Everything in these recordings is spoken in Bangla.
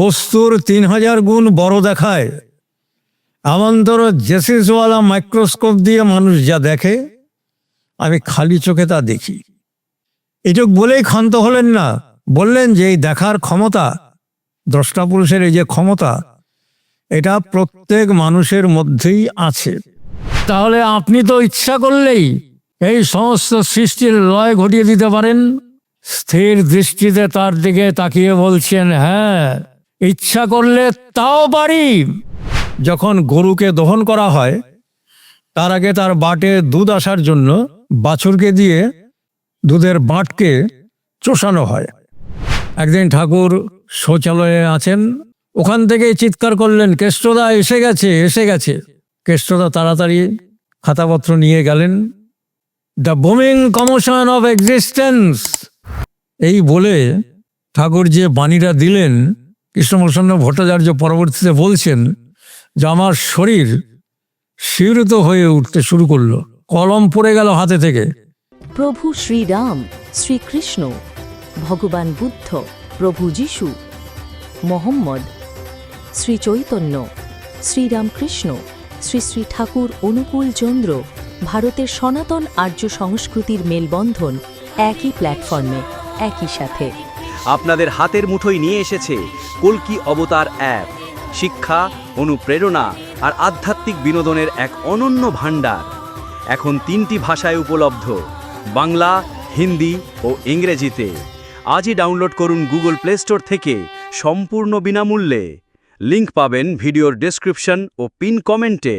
বস্তুর 3000 গুণ বড় দেখায়। এমনতর জেসিসওয়ালা মাইক্রোস্কোপ দিয়ে মানুষ যা দেখে, আমি খালি চোখে তা দেখি। এটুক বলেই ক্ষান্ত হলেন না, বললেন যে এই দেখার ক্ষমতা, দ্রষ্টা পুরুষের এই যে ক্ষমতা, এটা প্রত্যেক মানুষের মধ্যেই আছে। তাহলে আপনি তো ইচ্ছা করলেই এই সমস্ত সৃষ্টির লয় ঘটিয়ে দিতে পারেন। স্থির দৃষ্টিতে তার দিকে তাকিয়ে বলছেন, হ্যাঁ, ইচ্ছা করলে তাও পারি। যখন গরুকে দহন করা হয়, তার আগে তার বাটে দুধ আসার জন্য বাছুরকে দিয়ে দুধের বাঁটকে চষানো হয়। একদিন ঠাকুর শৌচালয়ে আছেন, ওখান থেকে চিৎকার করলেন, কেষ্টদা এসে গেছে, এসে গেছে। কেষ্টদা তাড়াতাড়ি খাতাপত্র নিয়ে গেলেন। The booming commotion of existence, এই বলে ঠাকুর যে বাণীটা দিলেন, কৃষ্ণপ্রসন্ন ভট্টাচার্য পরবর্তীতে বলছেন যে আমার শরীর শিহরিত হয়ে উঠতে শুরু করলো, কলম পড়ে গেল হাতে থেকে। প্রভু শ্রীরাম, শ্রীকৃষ্ণ, ভগবান বুদ্ধ, প্রভু যিশু, মোহাম্মদ, শ্রী চৈতন্য, শ্রীরামকৃষ্ণ, শ্রী শ্রী ঠাকুর অনুকূল চন্দ্র, ভারতের সনাতন আর্য সংস্কৃতির মেলবন্ধন একই প্ল্যাটফর্মে, একই সাথে। আপনাদের হাতের মুঠোয় নিয়ে এসেছে কল্কি অবতার অ্যাপ। শিক্ষা, অনুপ্রেরণা আর আধ্যাত্মিক বিনোদনের এক অনন্য ভাণ্ডার। এখন 3টি ভাষায় উপলব্ধ, বাংলা, হিন্দি ও ইংরেজিতে। আজই ডাউনলোড করুন গুগল প্লে স্টোর থেকে সম্পূর্ণ বিনামূল্যে। লিংক পাবেন ভিডিওর ডেসক্রিপশন ও পিন কমেন্টে।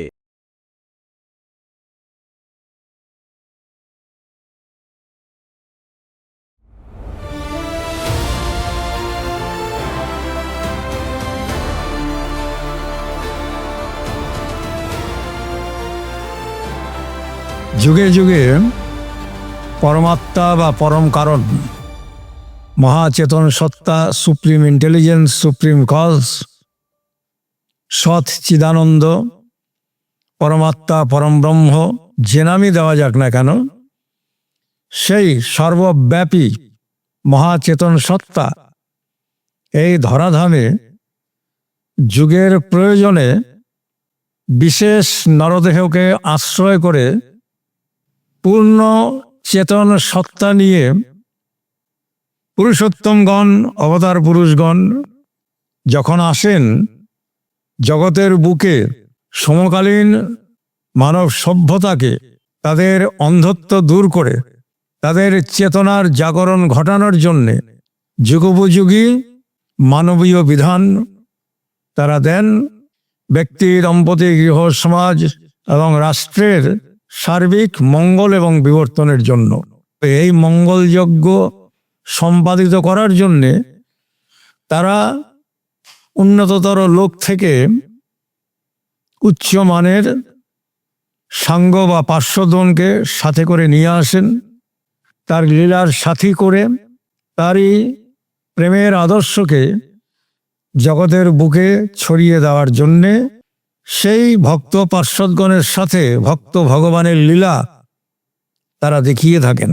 যুগে যুগে পরমাত্মা বা পরম কারণ, মহাচেতন সত্তা, সুপ্রিম ইন্টেলিজেন্স, সুপ্রিম কজ, সৎ চিদানন্দ, পরমাত্মা, পরম ব্রহ্ম, যে নামই দেওয়া যাক না কেন, সেই সর্বব্যাপী মহাচেতন সত্তা এই ধরাধামে যুগের প্রয়োজনে বিশেষ নরদেহকে আশ্রয় করে পূর্ণ চেতন সত্তা নিয়ে পুরুষোত্তমগণ, অবতার পুরুষগণ যখন আসেন, জগতের বুকে সমকালীন মানব সভ্যতাকে, তাদের অন্ধত্ব দূর করে তাদের চেতনার জাগরণ ঘটানোর জন্যে যুগোপযোগী মানবীয় বিধান তারা দেন ব্যক্তি, দম্পতি, গৃহ, সমাজ এবং রাষ্ট্রের সার্বিক মঙ্গল এবং বিবর্তনের জন্য। এই মঙ্গলযজ্ঞ সম্পাদিত করার জন্যে তারা উন্নততর লোক থেকে উচ্চমানের সাঙ্গ বা পার্শ্বদনকে সাথে করে নিয়ে আসেন, তার লীলার সাথী করে তারই প্রেমের আদর্শকে জগতের বুকে ছড়িয়ে দেওয়ার জন্যে সেই ভক্ত পার্শ্বদগণের সাথে ভক্ত ভগবানের লীলা তারা দেখিয়ে থাকেন।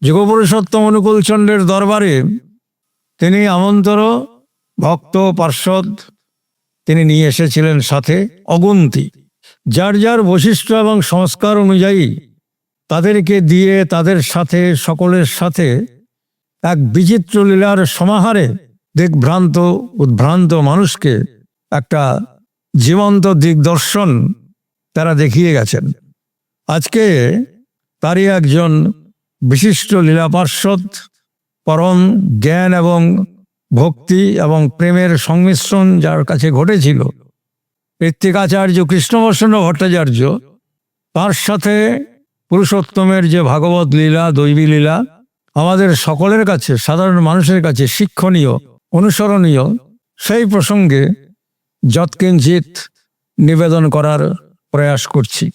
যুগপুরুষোত্তম অনুকূল চন্দ্রের দরবারে তিনি আমন্তর ভক্ত পার্শ্বদ তিনি নিয়ে এসেছিলেন সাথে অগুন্তি। যার যার বৈশিষ্ট্য এবং সংস্কার অনুযায়ী তাদেরকে দিয়ে তাদের সাথে, সকলের সাথে এক বিচিত্র লীলার সমাহারে দিগ্ভ্রান্ত উদ্ভ্রান্ত মানুষকে একটা জীবন্ত দিগদর্শন তারা দেখিয়ে গেছেন। আজকে তারই একজন বিশিষ্ট লীলা পার্ষদ, পরম জ্ঞান এবং ভক্তি এবং প্রেমের সংমিশ্রণ যার কাছে ঘটেছিল, ঋত্বিকাচার্য কৃষ্ণপ্রসন্ন ভট্টাচার্য, তার সাথে পুরুষোত্তমের যে ভাগবত লীলা, দৈবী লীলা আমাদের সকলের কাছে, সাধারণ মানুষের কাছে শিক্ষণীয়, অনুসরণীয়, সেই প্রসঙ্গে যৎকিঞ্চিৎ নিবেদন করার প্রয়াস করছি।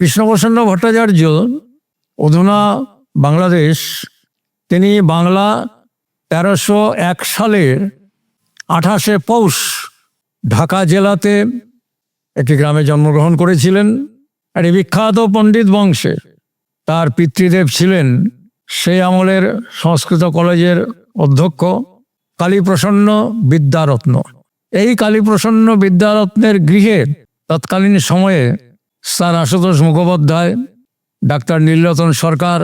কৃষ্ণপ্রসন্ন ভট্টাচার্য অধুনা বাংলাদেশ, তিনি বাংলা 1301 সালের 28শে পৌষ ঢাকা জেলাতে একটি গ্রামে জন্মগ্রহণ করেছিলেন। একটি বিখ্যাত পণ্ডিত বংশে। তার পিতৃদেব ছিলেন সেই আমলের সংস্কৃত কলেজের অধ্যক্ষ কালীপ্রসন্ন বিদ্যারত্ন। এই কালীপ্রসন্ন বিদ্যারত্নের গৃহে তৎকালীন সময়ে স্যার আশুতোষ মুখোপাধ্যায়, ডাক্তার নীলরতন সরকার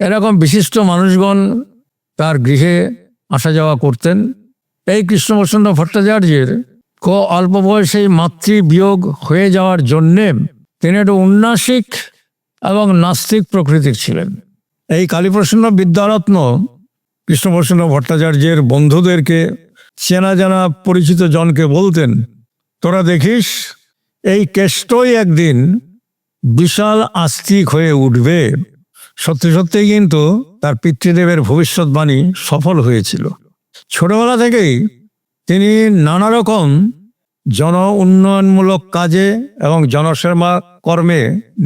এরকম বিশিষ্ট মানুষগণ তার গৃহে আসা যাওয়া করতেন। এই কৃষ্ণপ্রসন্ন ভট্টাচার্যের খুব অল্প বয়সেই মাতৃবিয়োগ হয়ে যাওয়ার জন্যে তিনি একটু উন্নাসিক এবং নাস্তিক প্রকৃতির ছিলেন। এই কালীপ্রসন্ন বিদ্যারত্ন কৃষ্ণপ্রসন্ন ভট্টাচার্যের বন্ধুদেরকে, চেনা জানা পরিচিত জনকে বলতেন, তোরা দেখিস এই কেষ্টই একদিন বিশাল আস্তিক হয়ে উঠবে। সত্যি সত্যি কিন্তু তার পিতৃদেবের ভবিষ্যৎবাণী সফল হয়েছিল। ছোটবেলা থেকেই তিনি নানা রকম জন উন্নয়নমূলক কাজে এবং জনসেবা কর্মে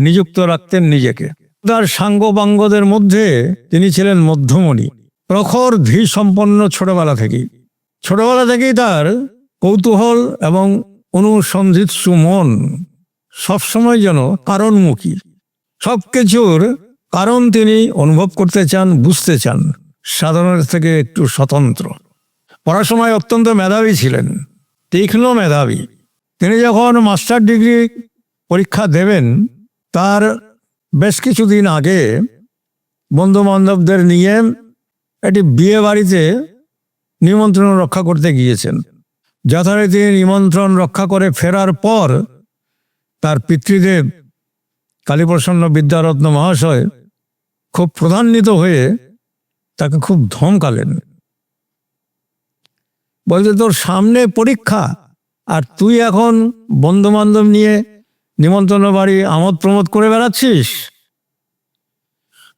নিযুক্ত রাখতেন নিজেকে। তার সাঙ্গপাঙ্গদের মধ্যে তিনি ছিলেন মধ্যমণি, প্রখর ধী সম্পন্ন। ছোটবেলা থেকেই তার কৌতূহল এবং অনুসন্ধিৎসু মন সবসময় যেন কারণমুখী। সবকিছুর কারণ তিনি অনুভব করতে চান, বুঝতে চান, সাধারণের থেকে একটু স্বতন্ত্র। পড়াশোনায় অত্যন্ত মেধাবী ছিলেন, তীক্ষ্ণ মেধাবী। তিনি যখন মাস্টার ডিগ্রি পরীক্ষা দেবেন তার বেশ কিছুদিন আগে বন্ধু বান্ধবদের নিয়ে একটি বিয়ে বাড়িতে নিমন্ত্রণ রক্ষা করতে গিয়েছেন। যথারীতি নিমন্ত্রণ রক্ষা করে ফেরার পর তার পিতৃদেব কালীপ্রসন্ন বিদ্যারত্ন মহাশয় খুব প্রধান্বিত হয়ে তাকে খুব ধমকালেন। বলতে, তোর সামনে পরীক্ষা আর তুই এখন বন্ধু বান্ধব নিয়ে নিমন্ত্রণ বাড়ি আমোদ প্রমোদ করে বেড়াচ্ছিস।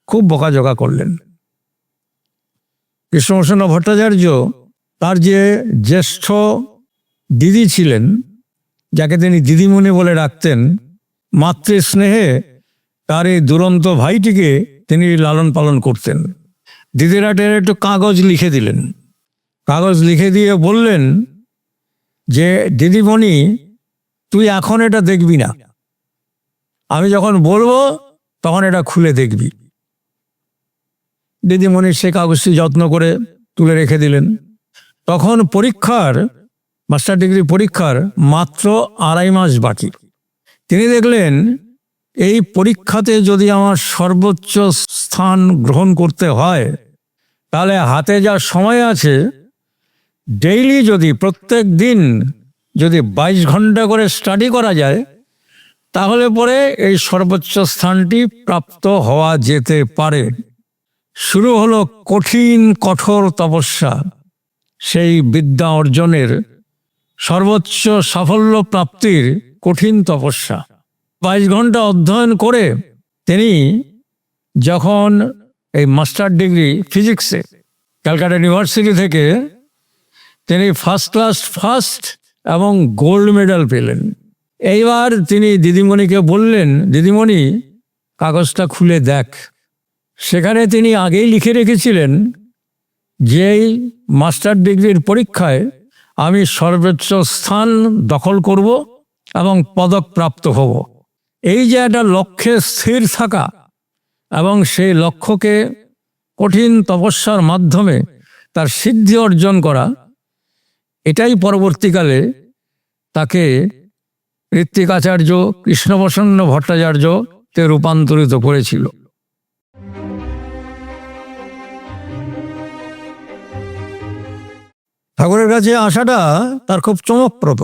খুব বকাঝকা করলেন। কৃষ্ণপ্রসন্ন ভট্টাচার্য তার যে জ্যেষ্ঠ দিদি ছিলেন, যাকে তিনি দিদিমণি বলে ডাকতেন, মাতৃস্নেহে তার এই দুরন্ত ভাইটিকে তিনি লালন পালন করতেন। দিদিরা একটু কাগজ লিখে দিলেন। কাগজ লিখে দিয়ে বললেন যে, দিদিমণি তুই এখন এটা দেখবি না, আমি যখন বলবো তখন এটা খুলে দেখবি। দিদিমণি সে কাগজটি যত্ন করে তুলে রেখে দিলেন। তখন মাস্টার ডিগ্রি পরীক্ষার মাত্র 2.5 মাস বাকি। তিনি দেখলেন এই পরীক্ষাতে যদি আমার সর্বোচ্চ স্থান গ্রহণ করতে হয় তাহলে হাতে যা সময় আছে, ডেইলি যদি প্রত্যেক দিন যদি 22 ঘন্টা করে স্টাডি করা যায় তাহলে পরে এই সর্বোচ্চ স্থানটি প্রাপ্ত হওয়া যেতে পারে। শুরু হলো কঠোর তপস্যা, সেই বিদ্যা অর্জনের সর্বোচ্চ সাফল্য প্রাপ্তির কঠিন তপস্যা। 22 ঘন্টা অধ্যয়ন করে তিনি যখন এই মাস্টার ডিগ্রি ফিজিক্সে ক্যালকাটা ইউনিভার্সিটি থেকে তিনি ফার্স্ট এবং গোল্ড মেডেল পেলেন। এইবার তিনি দিদিমণিকে বললেন, দিদিমণি কাগজটা খুলে দেখ। সেখানে তিনি আগেই লিখে রেখেছিলেন যে এই মাস্টার ডিগ্রির পরীক্ষায় আমি সর্বোচ্চ স্থান দখল করব এবং পদক প্রাপ্ত হব। এই যে একটা লক্ষ্যে স্থির থাকা এবং সেই লক্ষ্যকে কঠিন তপস্যার মাধ্যমে তার সিদ্ধি অর্জন করা, এটাই পরবর্তীকালে তাকে ঋত্বিকাচার্য কৃষ্ণপ্রসন্ন ভট্টাচার্যতে রূপান্তরিত করেছিল। ঠাকুরের কাছে আসাটা তার খুব চমকপ্রদ।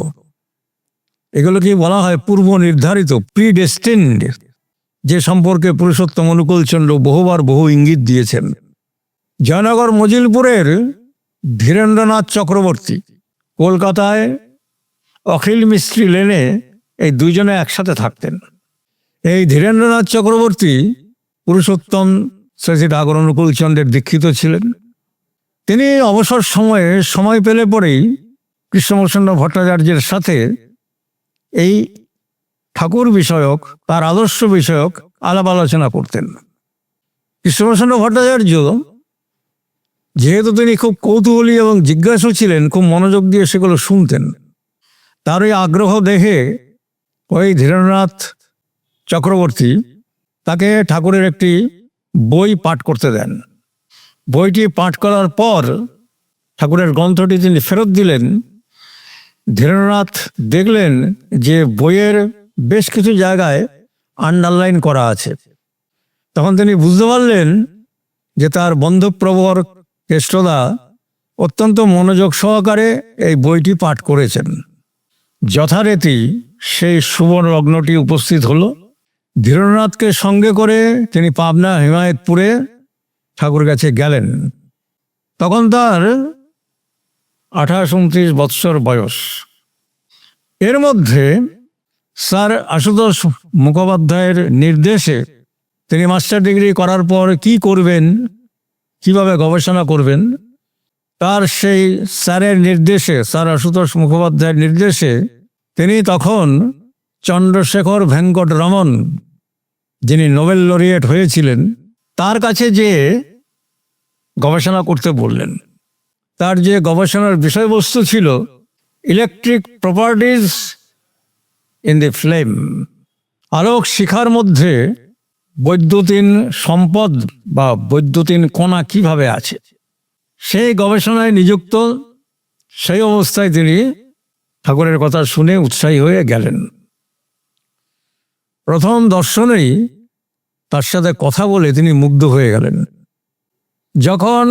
এগুলোকে বলা হয় পূর্ব নির্ধারিত, প্রিডেস্টিনড, যে সম্পর্কে পুরুষোত্তম অনুকূলচন্দ্র বহু ইঙ্গিত দিয়েছেন। জয়নগর মজিলপুরের ধীরেন্দ্রনাথ চক্রবর্তী কলকাতায় অখিল মিস্ত্রি লেনে এই দুইজনে একসাথে থাকতেন। এই ধীরেন্দ্রনাথ চক্রবর্তী পুরুষোত্তম শ্রী ঠাকুর অনুকূলচন্দ্রের দীক্ষিত ছিলেন। তিনি অবসর সময় পেলে পরেই কৃষ্ণপ্রসন্ন ভট্টাচার্যের সাথে এই ঠাকুর বিষয়ক, তার আদর্শ বিষয়ক আলাপ আলোচনা করতেন। কৃষ্ণপ্রসন্ন ভট্টাচার্য যেহেতু তিনি খুব কৌতূহলী এবং জিজ্ঞাসু ছিলেন, খুব মনোযোগ দিয়ে সেগুলো শুনতেন। তার ওই আগ্রহ দেখে ওই ধীরেন্দ্রনাথ চক্রবর্তী তাকে ঠাকুরের একটি বই পাঠ করতে দেন। বইটি পাঠ করার পর ঠাকুরের গ্রন্থটি তিনি ফেরত দিলেন। ধীরেন্দ্রনাথ দেখলেন যে বইয়ের বেশ কিছু জায়গায় আন্ডারলাইন করা আছে। তখন তিনি বুঝতে পারলেন যে তার বন্ধুপ্রবর কেষ্টদা অত্যন্ত মনোযোগ সহকারে এই বইটি পাঠ করেছেন। যথারীতি সেই শুভ লগ্নটি উপস্থিত হলো। ধীরেন্দ্রনাথকে সঙ্গে করে তিনি পাবনা হিমায়তপুরে ঠাকুর কাছে গেলেন। তখন তার 28-29 বৎসর বয়স। এর মধ্যে স্যার আশুতোষ মুখোপাধ্যায়ের নির্দেশে তিনি মাস্টার ডিগ্রি করার পর কি করবেন, কিভাবে গবেষণা করবেন, তার সেই স্যারের নির্দেশে, স্যার আশুতোষ মুখোপাধ্যায়ের নির্দেশে তিনি তখন চন্দ্রশেখর ভেঙ্কট রমন, যিনি নোবেল লরিয়েট হয়েছিলেন, তার কাছে যেয়ে গবেষণা করতে বললেন। তার যে গবেষণার বিষয়বস্তু ছিল electric properties in the flame, আলোক শিখার মধ্যে বৈদ্যুতিন সম্পদ বা বৈদ্যুতিন কণা কিভাবে আছে, সেই গবেষণায় নিযুক্ত। সেই অবস্থায় তিনি ঠাকুরের কথা শুনে উৎসাহী হয়ে গেলেন। প্রথম দর্শনেই তার সাথে কথা বলে তিনি মুগ্ধ হয়ে গেলেন। যখন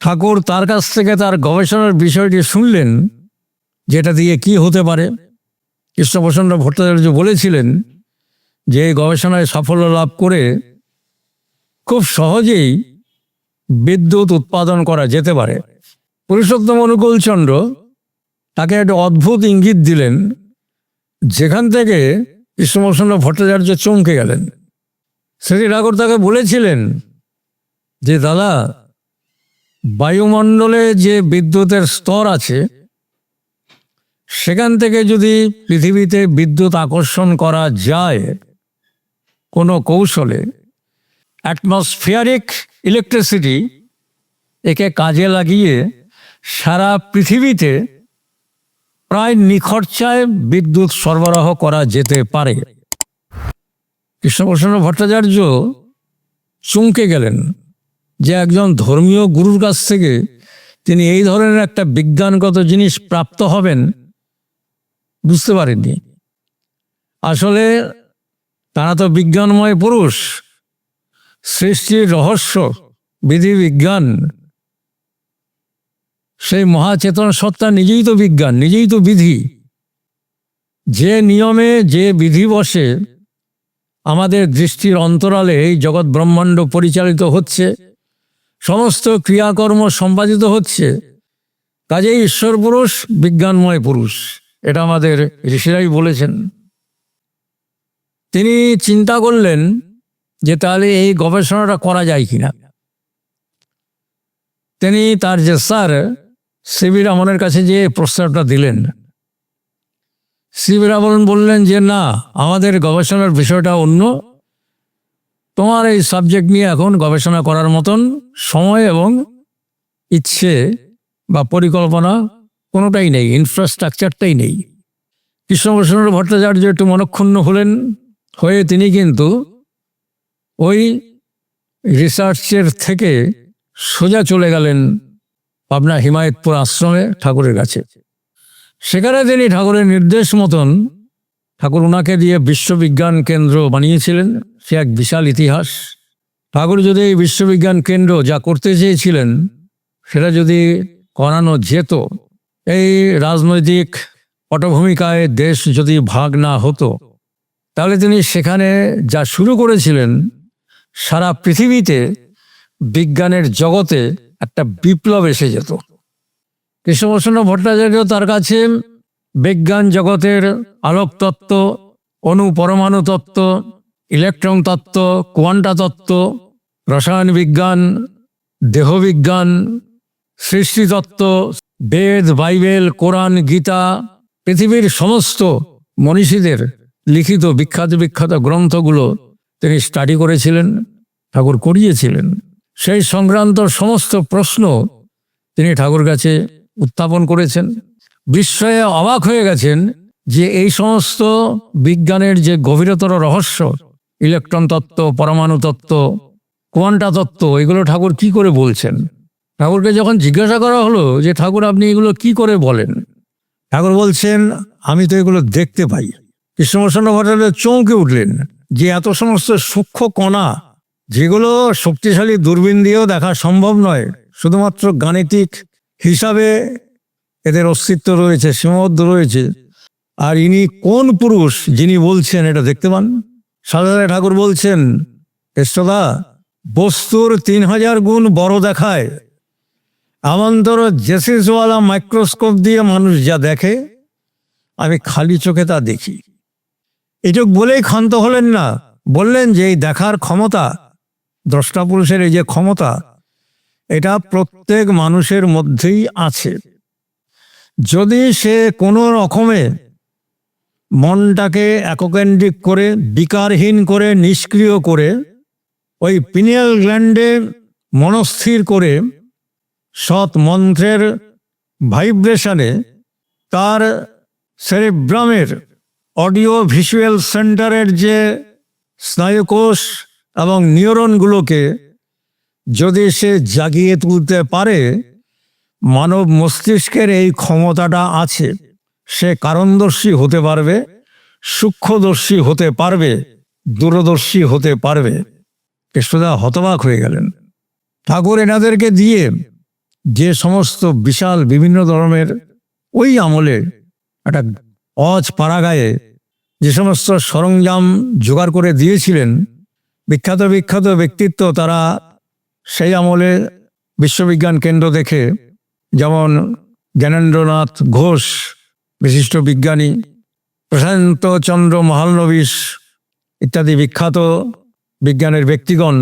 ঠাকুর তার কাছ থেকে তার গবেষণার বিষয়টি শুনলেন, যেটা দিয়ে কি হতে পারে, কৃষ্ণপ্রসন্ন ভট্টাচার্য বলেছিলেন যে এই গবেষণায় সাফল্য লাভ করে খুব সহজেই বিদ্যুৎ উৎপাদন করা যেতে পারে। পুরুষোত্তম অনুকূলচন্দ্র তাকে একটা অদ্ভুত ইঙ্গিত দিলেন, যেখান থেকে কৃষ্ণপ্রসন্ন ভট্টাচার্য চমকে গেলেন। শ্রী ঠাকুর তাকে বলেছিলেন যে দাদা, বায়ুমণ্ডলে যে বিদ্যুতের স্তর আছে সেখান থেকে যদি পৃথিবীতে বিদ্যুৎ আকর্ষণ করা যায় কোনো কৌশলে, অ্যাটমসফিয়ারিক ইলেকট্রিসিটি একে কাজে লাগিয়ে সারা পৃথিবীতে প্রায় নিখরচায় বিদ্যুৎ সরবরাহ করা যেতে পারে। কৃষ্ণপ্রসন্ন ভট্টাচার্য চমকে গেলেন যে একজন ধর্মীয় গুরুর কাছ থেকে তিনি এই ধরনের একটা বিজ্ঞানগত জিনিস প্রাপ্ত হবেন বুঝতে পারেননি। আসলে তারা তো বিজ্ঞানময় পুরুষ। সৃষ্টির রহস্য, বিধি বিজ্ঞান, সেই মহাচেতন সত্তা নিজেই তো বিজ্ঞান, নিজেই তো বিধি। যে নিয়মে যে বিধি বসে আমাদের দৃষ্টির অন্তরালে এই জগৎ ব্রহ্মাণ্ড পরিচালিত হচ্ছে, সমস্ত ক্রিয়াকর্ম সম্পাদিত হচ্ছে, কাজেই ঈশ্বর পুরুষ, বিজ্ঞানময় পুরুষ, এটা আমাদের ঋষিরাই বলেছেন। তিনি চিন্তা করলেন যে তাহলে এই গবেষণাটা করা যায় কিনা। তিনি তার যে স্যার সিবি রামনের কাছে যে প্রস্তাবটা দিলেন, সিবি রামন বললেন যে না, আমাদের গবেষণার বিষয়টা অন্য, তোমার এই সাবজেক্ট নিয়ে এখন গবেষণা করার মতন সময় এবং ইচ্ছে বা পরিকল্পনা কোনোটাই নেই, ইনফ্রাস্ট্রাকচারটাই নেই। কৃষ্ণপ্রসন্ন ভট্টাচার্য একটু মনক্ষুণ্ণ হলেন, হয়ে তিনি কিন্তু ওই রিসার্চের থেকে সোজা চলে গেলেন পাবনা হিমায়তপুর আশ্রমে ঠাকুরের কাছে। সেখানে তিনি ঠাকুরের নির্দেশ মতন, ঠাকুর ওনাকে দিয়ে বিশ্ববিজ্ঞান কেন্দ্র বানিয়েছিলেন। সে এক বিশাল ইতিহাস। ঠাকুর যদি এই বিশ্ববিজ্ঞান কেন্দ্র যা করতে চেয়েছিলেন সেটা যদি করানো যেত, এই রাজনৈতিক পটভূমিকায় দেশ যদি ভাগ না হতো, তাহলে তিনি সেখানে যা শুরু করেছিলেন সারা পৃথিবীতে বিজ্ঞানের জগতে একটা বিপ্লব এসে যেত। কৃষ্ণপ্রসন্ন ভট্টাচার্য তার কাছে বিজ্ঞান জগতের আলোক তত্ত্ব, অণু পরমাণু তত্ত্ব, ইলেকট্রন তত্ত্ব, কোয়ান্টা তত্ত্ব, রসায়ন বিজ্ঞান, দেহবিজ্ঞান, সৃষ্টিতত্ত্ব, বেদ, বাইবেল, কোরআন, গীতা, পৃথিবীর সমস্ত মনীষীদের লিখিত বিখ্যাত বিখ্যাত গ্রন্থগুলো তিনি স্টাডি করেছিলেন, ঠাকুর করিয়েছিলেন। সেই সংক্রান্ত সমস্ত প্রশ্ন তিনি ঠাকুর কাছে উত্থাপন করেছেন। বিস্ময়ে অবাক হয়ে গেছেন যে এই সমস্ত বিজ্ঞানের যে গভীরতর রহস্য, ইলেকট্রন তত্ত্ব, পরমাণু তত্ত্ব, কোয়ান্টা তত্ত্ব, এগুলো ঠাকুর কি করে বলছেন? ঠাকুরকে যখন জিজ্ঞাসা করা হলো যে ঠাকুর আপনি এগুলো কি করে বলেন, ঠাকুর বলছেন আমি তো এগুলো দেখতে পাই। কৃষ্ণপ্রসন্ন ভট্টাচার্য চমকে উঠলেন যে এত সমস্ত সূক্ষ্ম কণা, যেগুলো শক্তিশালী দূরবীন দিয়েও দেখা সম্ভব নয়, শুধুমাত্র গাণিতিক হিসাবে এদের অস্তিত্ব রয়েছে, সীমাবদ্ধ রয়েছে, আর ইনি কোন পুরুষ যিনি বলছেন এটা দেখতে পান? সাধারণ ঠাকুর বলছেন, কেষ্টদা, বস্তুর 3000 গুণ বড় দেখায় আমান্তর জেসিসওয়ালা মাইক্রোস্কোপ দিয়ে মানুষ যা দেখে, আমি খালি চোখে তা দেখি। এটুক বলেই ক্ষান্ত হলেন না, বললেন যে এই দেখার ক্ষমতা, দ্রষ্টা পুরুষের এই যে ক্ষমতা, এটা প্রত্যেক মানুষের মধ্যেই আছে। যদি সে কোনো রকমে মনটাকে এককেন্দ্রিক করে, বিকারহীন করে, নিষ্ক্রিয় করে, ওই পিনিয়াল গ্ল্যান্ডে মনস্থির করে সৎ মন্ত্রের ভাইব্রেশনে তার সেরিব্রামের অডিও ভিজুয়াল সেন্টারের যে স্নায়ুকোষ এবং নিউরনগুলোকে যদি সে জাগিয়ে তুলতে পারে, মানব মস্তিষ্কের এই ক্ষমতাটা আছে। সে কারণদর্শী হতে পারবে, সূক্ষ্মদর্শী হতে পারবে, দূরদর্শী হতে পারবে। কৃষ্ণদা হতবাক হয়ে গেলেন। ঠাকুর এনাদেরকে দিয়ে যে সমস্ত বিশাল বিভিন্ন ধরনের ওই আমলে একটা অজ পাড়াগায়ে যে সমস্ত সরঞ্জাম জোগাড় করে দিয়েছিলেন, বিখ্যাত বিখ্যাত ব্যক্তিত্ব তারা সেই আমলে বিশ্ববিজ্ঞান কেন্দ্র দেখে, যেমন জ্ঞানেন্দ্রনাথ ঘোষ বিশিষ্ট বিজ্ঞানী, প্রশান্ত চন্দ্র মহালনবিশ ইত্যাদি বিখ্যাত বিজ্ঞানের ব্যক্তিগণ,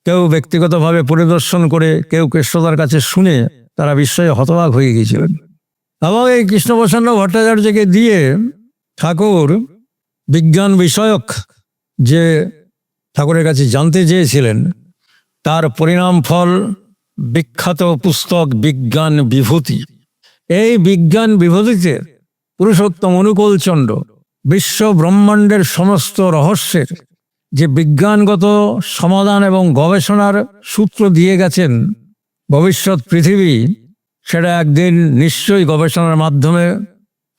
কেউ ব্যক্তিগতভাবে পরিদর্শন করে, কেউ কৃষ্ণদার কাছে শুনে তারা বিস্ময়ে হতবাক হয়ে গিয়েছিলেন। এবং এই কৃষ্ণপ্রসন্ন ভট্টাচার্যকে দিয়ে ঠাকুর বিজ্ঞান বিষয়ক যে ঠাকুরের কাছে জানতে চেয়েছিলেন, তার পরিণাম ফল বিখ্যাত পুস্তক বিজ্ঞান বিভূতি। এই বিজ্ঞান বিভূতিতে পুরুষোত্তম অনুকূলচন্দ্র বিশ্ব ব্রহ্মাণ্ডের সমস্ত রহস্যের যে বিজ্ঞানগত সমাধান এবং গবেষণার সূত্র দিয়ে গেছেন, ভবিষ্যৎ পৃথিবী সেটা একদিন নিশ্চয়ই গবেষণার মাধ্যমে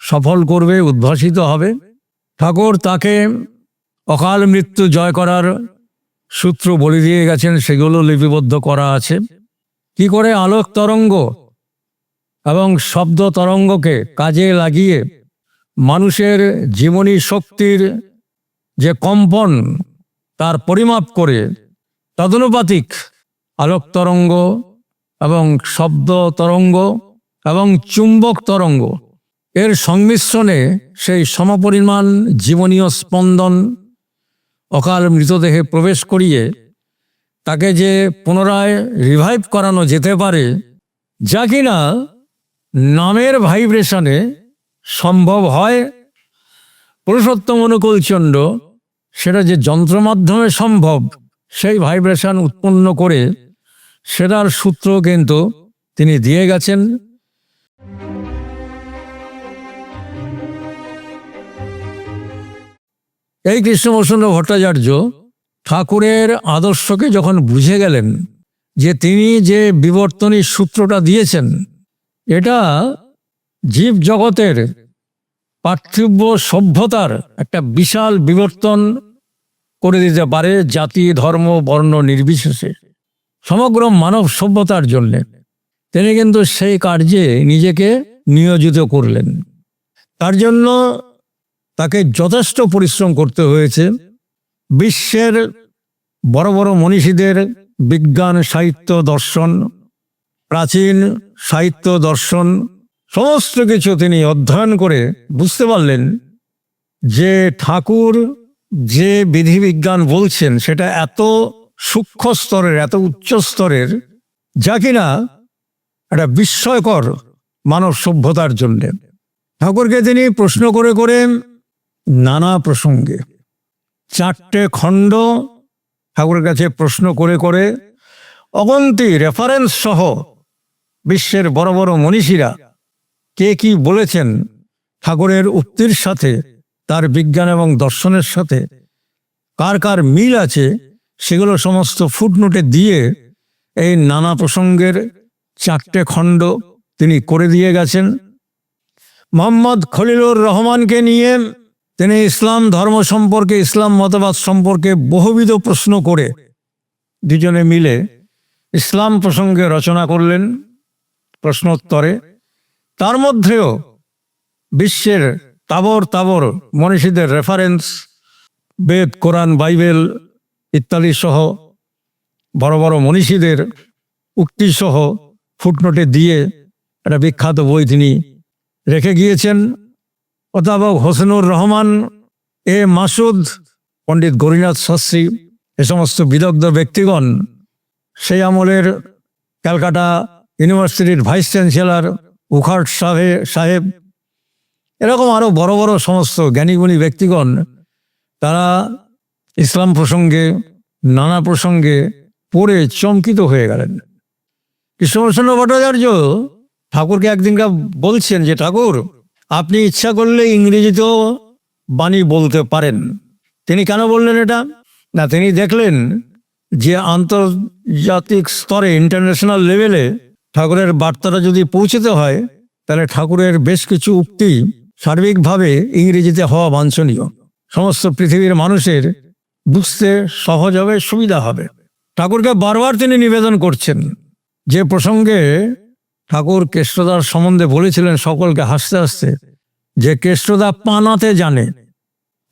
সফল করবে, উদ্ভাসিত হবে। ঠাকুর তাকে অকাল মৃত্যু জয় করার সূত্র বলে দিয়ে গেছেন, সেগুলো লিপিবদ্ধ করা আছে। কি করে আলোক তরঙ্গ এবং শব্দ তরঙ্গকে কাজে লাগিয়ে মানুষের জীবনী শক্তির যে কম্পন তার পরিমাপ করে তদনুপাতিক আলোক তরঙ্গ এবং শব্দ তরঙ্গ এবং চুম্বক তরঙ্গ এর সংমিশ্রণে সেই সমপরিমাণ জীবনীয় স্পন্দন অকাল মৃতদেহে প্রবেশ করিয়ে তাকে যে পুনরায় রিভাইভ করানো যেতে পারে, যা কিনা নামের ভাইব্রেশনে সম্ভব হয়, পুরুষোত্তম অনুকূলচন্দ্র সেটা যে যন্ত্র মাধ্যমে সম্ভব, সেই ভাইব্রেশন উৎপন্ন করে সেটার সূত্র কিন্তু তিনি দিয়ে গেছেন। এই কৃষ্ণপ্রসন্ন ভট্টাচার্য ঠাকুরের আদর্শকে যখন বুঝে গেলেন যে তিনি যে বিবর্তনী সূত্রটা দিয়েছেন, এটা জীব জগতের পার্থিব সভ্যতার একটা বিশাল বিবর্তন করে দিতে পারে, জাতি ধর্ম বর্ণ নির্বিশেষে সমগ্র মানব সভ্যতার জন্যে, তিনি কিন্তু সেই কার্যে নিজেকে নিয়োজিত করলেন। তার জন্য তাকে যথেষ্ট পরিশ্রম করতে হয়েছে। বিশ্বের বড় বড় মনীষীদের বিজ্ঞান সাহিত্য দর্শন, প্রাচীন সাহিত্য দর্শন সমস্ত কিছু তিনি অধ্যয়ন করে বুঝতে পারলেন যে ঠাকুর যে বিধিবিজ্ঞান বলছেন সেটা এত সূক্ষ্ম স্তরের, এত উচ্চ স্তরের, যা কিনা একটা বিস্ময়কর মানব সভ্যতার জন্যে। ঠাকুরকে তিনি প্রশ্ন করে করে নানা প্রসঙ্গে 4টে খণ্ড ঠাকুরের কাছে প্রশ্ন করে করে অগন্তি রেফারেন্স সহ বিশ্বের বড় বড় মনীষীরা কে কি বলেছেন ঠাকুরের উক্তির সাথে, তার বিজ্ঞান এবং দর্শনের সাথে কার কার মিল আছে, সেগুলো সমস্ত ফুটনোটে দিয়ে এই নানা প্রসঙ্গের 4টে খণ্ড তিনি করে দিয়ে গেছেন। মোহাম্মদ খলিলুর রহমানকে নিয়ে তিনি ইসলাম ধর্ম সম্পর্কে, ইসলাম মতবাদ সম্পর্কে বহুবিধ প্রশ্ন করে দুজনে মিলে ইসলাম প্রসঙ্গে রচনা করলেন প্রশ্নোত্তরে। তার মধ্যেও বিশ্বের তাবর তাবর মনীষীদের রেফারেন্স, বেদ, কোরআন, বাইবেল ইত্যাদি সহ বড় বড় মনীষীদের উক্তি সহ ফুটনোটে দিয়ে একটা বিখ্যাত বই তিনি রেখে গিয়েছেন। অধ্যাপক হোসেনুর রহমান, এ মাসুদ, পণ্ডিত গৌরীনাথ শাস্ত্রী, এ সমস্ত বিদগ্ধ ব্যক্তিগণ, সেই আমলের ক্যালকাটা ইউনিভার্সিটির ভাইস চ্যান্সেলর উখাট সাহেব, এরকম আরো বড় বড় সমস্ত জ্ঞানীগুণী ব্যক্তিগণ, তারা ইসলাম প্রসঙ্গে নানা প্রসঙ্গে পড়ে চমকিত হয়ে গেলেন। কৃষ্ণপ্রসন্ন ভট্টাচার্য ঠাকুরকে একদিনকার বলছেন যে, ঠাকুর, আপনি ইচ্ছা করলে ইংরেজিতেও বাণী বলতে পারেন। তিনি কেন বললেন এটা? না, তিনি দেখলেন যে আন্তর্জাতিক স্তরে, ইন্টারন্যাশনাল লেভেলে ঠাকুরের বার্তাটা যদি পৌঁছতে হয়, তাহলে ঠাকুরের বেশ কিছু উক্তি সার্বিকভাবে ইংরেজিতে হওয়া বাঞ্ছনীয়। সমস্ত পৃথিবীর মানুষের বুঝতে সহজ হবে, সুবিধা হবে। ঠাকুরকে বারবার তিনি নিবেদন করছেন। যে প্রসঙ্গে ঠাকুর কেষ্টদার সম্বন্ধে বলেছিলেন সকলকে হাসতে হাসতে, যে কেষ্টদা পানাতে জানে।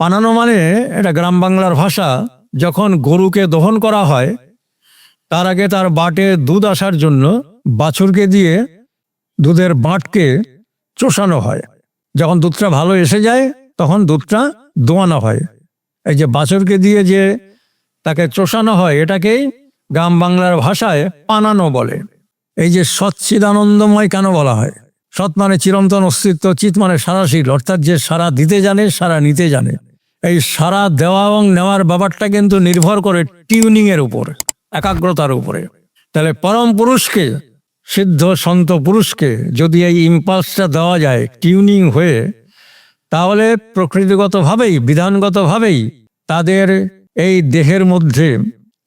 পানানো মানে এটা গ্রাম বাংলার ভাষা। যখন গরুকে দহন করা হয়, তার আগে তার বাটে দুধ আসার জন্য বাছুরকে দিয়ে দুধের বাঁটকে চোষানো হয়। যখন দুধটা ভালো এসে যায়, তখন দুধটা দোয়ানো হয়। এই যে বাছুরকে দিয়ে যে তাকে চোষানো হয়, এটাকেই গ্রাম বাংলার ভাষায় পানানো বলে। এই যে সচ্চিদানন্দময় কেন বলা হয়? সৎ মানে চিরন্তন অস্তিত্ব, চিৎ মানে সারাশীল, অর্থাৎ যে সারা দিতে জানে, সারা নিতে জানে। এই সারা দেওয়া এবং নেওয়ার ব্যাপারটা কিন্তু নির্ভর করে টিউনিং এর উপর, একাগ্রতার উপরে। তাহলে পরম পুরুষকে, সিদ্ধ সন্ত পুরুষকে যদি এই ইম্পালসটা দেওয়া যায় টিউনিং হয়ে, তাহলে প্রকৃতিগতভাবেই, বিধানগতভাবেই তাদের এই দেহের মধ্যে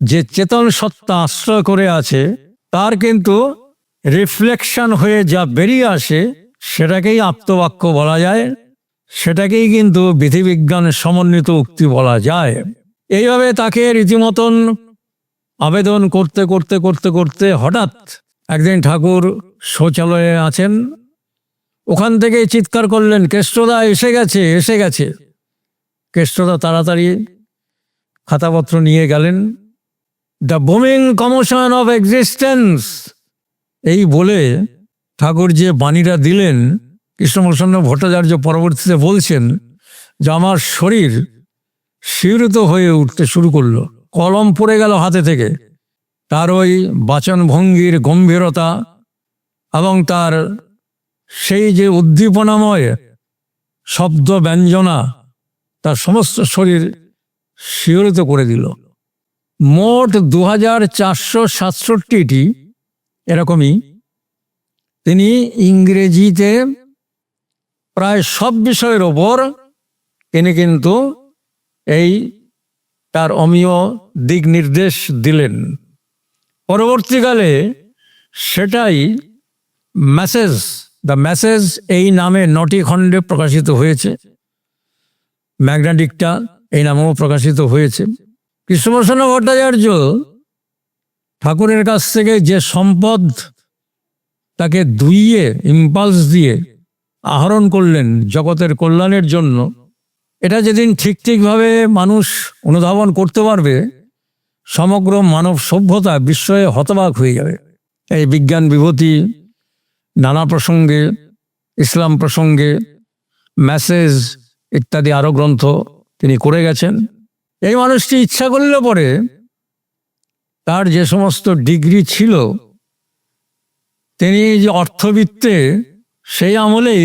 যে চেতন সত্তা আশ্রয় করে আছে, তার কিন্তু রিফ্লেকশন হয়ে যা বেরিয়ে আসে, সেটাকেই আপ্তবাক্য বলা যায়। সেটাকেই কিন্তু বিধিবিজ্ঞান সমন্বিত উক্তি বলা যায়। এইভাবে তাকে রীতিমতন আবেদন করতে করতে করতে করতে হঠাৎ একদিন ঠাকুর শৌচালয়ে আছেন, ওখান থেকে চিৎকার করলেন, কেষ্টদা এসে গেছে, এসে গেছে। কেষ্টদা তাড়াতাড়ি খাতাপত্র নিয়ে গেলেন। The booming commotion of existence, এই বলে ঠাকুর যে বাণীটা দিলেন, কৃষ্ণপ্রসন্ন ভট্টাচার্য পরবর্তীতে বলছেন যে আমার শরীর শিহরিত হয়ে উঠতে শুরু করলো, কলম পড়ে গেল হাতে থেকে। তার ওই বাচন ভঙ্গির গম্ভীরতা এবং তার সেই যে উদ্দীপনাময় শব্দ ব্যঞ্জনা, তার সমস্ত শরীর শিহরিত করে দিল। মোট 2467টি এরকমই তিনি ইংরেজিতে প্রায় সব বিষয়ের ওপর তিনি কিন্তু এই তার অমীয় দিক নির্দেশ দিলেন। পরবর্তীকালে সেটাই মেসেজ, দ্য মেসেজ এই নামে 9টি খণ্ডে প্রকাশিত হয়েছে। ম্যাগনা ডিক্টা এই নামেও প্রকাশিত হয়েছে। কৃষ্ণপ্রসন্ন ভট্টাচার্য ঠাকুরের কাছ থেকে যে সম্পদ তাকে দুইয়ে, ইম্পালস দিয়ে আহরণ করলেন জগতের কল্যাণের জন্য, এটা যেদিন ঠিক ঠিকভাবে মানুষ অনুধাবন করতে পারবে, সমগ্র মানব সভ্যতা বিস্ময়ে হতবাক হয়ে যাবে। এই বিজ্ঞান বিভূতি, নানা প্রসঙ্গে, ইসলাম প্রসঙ্গে, মেসেজ ইত্যাদি আরো গ্রন্থ তিনি করে গেছেন। এই মানুষটি ইচ্ছা করলে পরে তার যে সমস্ত ডিগ্রি ছিল, তিনি যে অর্থবিত্তে সেই আমলেই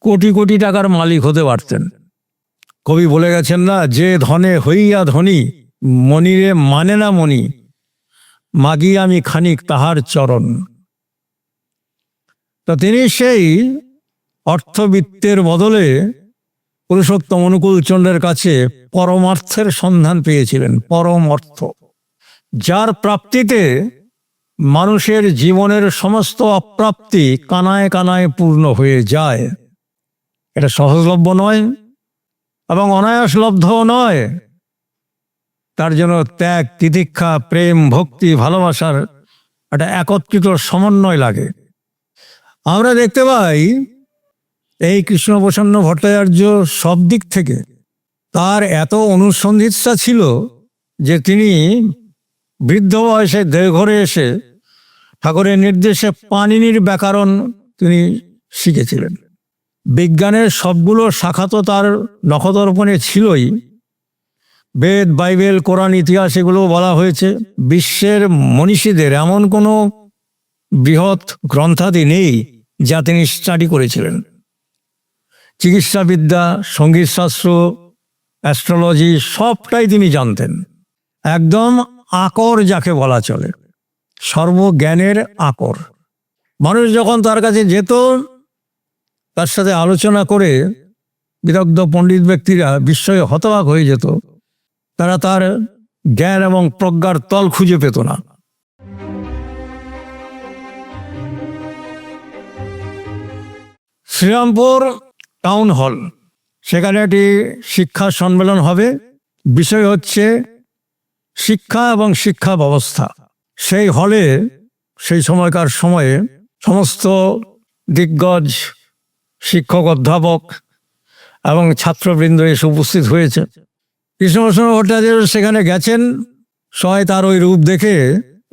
কোটি কোটি টাকার মালিক হতে পারতেন। কবি বলে গেছেন না, যে ধনে হইয়া ধনী, মনিরে মানে না মনি, মাগি আমি খানিক তাহার চরণ। তো তিনি সেই অর্থবিত্তের বদলে পুরুষোত্তম অনুকূল চন্দ্রের কাছে পরমার্থের সন্ধান পেয়েছিলেন। পরম অর্থ, যার প্রাপ্তিতে মানুষের জীবনের সমস্ত অপ্রাপ্তি কানায় কানায় পূর্ণ হয়ে যায়। এটা সহজলভ্য নয় এবং অনায়াসলব্ধও নয়। তার জন্য ত্যাগ, তিতিক্ষা, প্রেম, ভক্তি, ভালোবাসার একটা একত্রিত সমন্বয় লাগে। আমরা দেখতে পাই এই কৃষ্ণপ্রসন্ন ভট্টাচার্য সব দিক থেকে তার এত অনুসন্ধিৎসা ছিল যে তিনি বৃদ্ধ বয়সে দেওঘরে এসে ঠাকুরের নির্দেশে পাণিনির ব্যাকরণ তিনি শিখেছিলেন। বিজ্ঞানের সবগুলো শাখা তো তার নখদর্পণে ছিলই। বেদ, বাইবেল, কোরআন, ইতিহাস এগুলো বলা হয়েছে। বিশ্বের মনীষীদের এমন কোনো বৃহৎ গ্রন্থাদি নেই যা তিনি স্টাডি করেছিলেন। চিকিৎসাবিদ্যা, সঙ্গীতশাস্ত্র, অ্যাস্ট্রোলজি সবটাই তিনি জানতেন। একদম আকর যাকে বলা চলে, সর্বজ্ঞানের আকর। মানুষ যখন তার কাছে যেত, তার সাথে আলোচনা করে বিদগ্ধ পণ্ডিত ব্যক্তিরা বিস্ময়ে হতবাক হয়ে যেত। তারা তার জ্ঞান এবং প্রজ্ঞার তল খুঁজে পেত না। শ্রীরামপুর টাউন হল, সেখানে একটি শিক্ষা সম্মেলন হবে। বিষয় হচ্ছে শিক্ষা এবং শিক্ষা ব্যবস্থা। সেই হলে সেই সময়কার সময়ে সমস্ত দিগ্গজ শিক্ষক, অধ্যাপক এবং ছাত্রবৃন্দ এসে উপস্থিত হয়েছে। কৃষ্ণপ্রসন্ন ভট্টাচার্য সেখানে গেছেন। সবাই তার ওই রূপ দেখে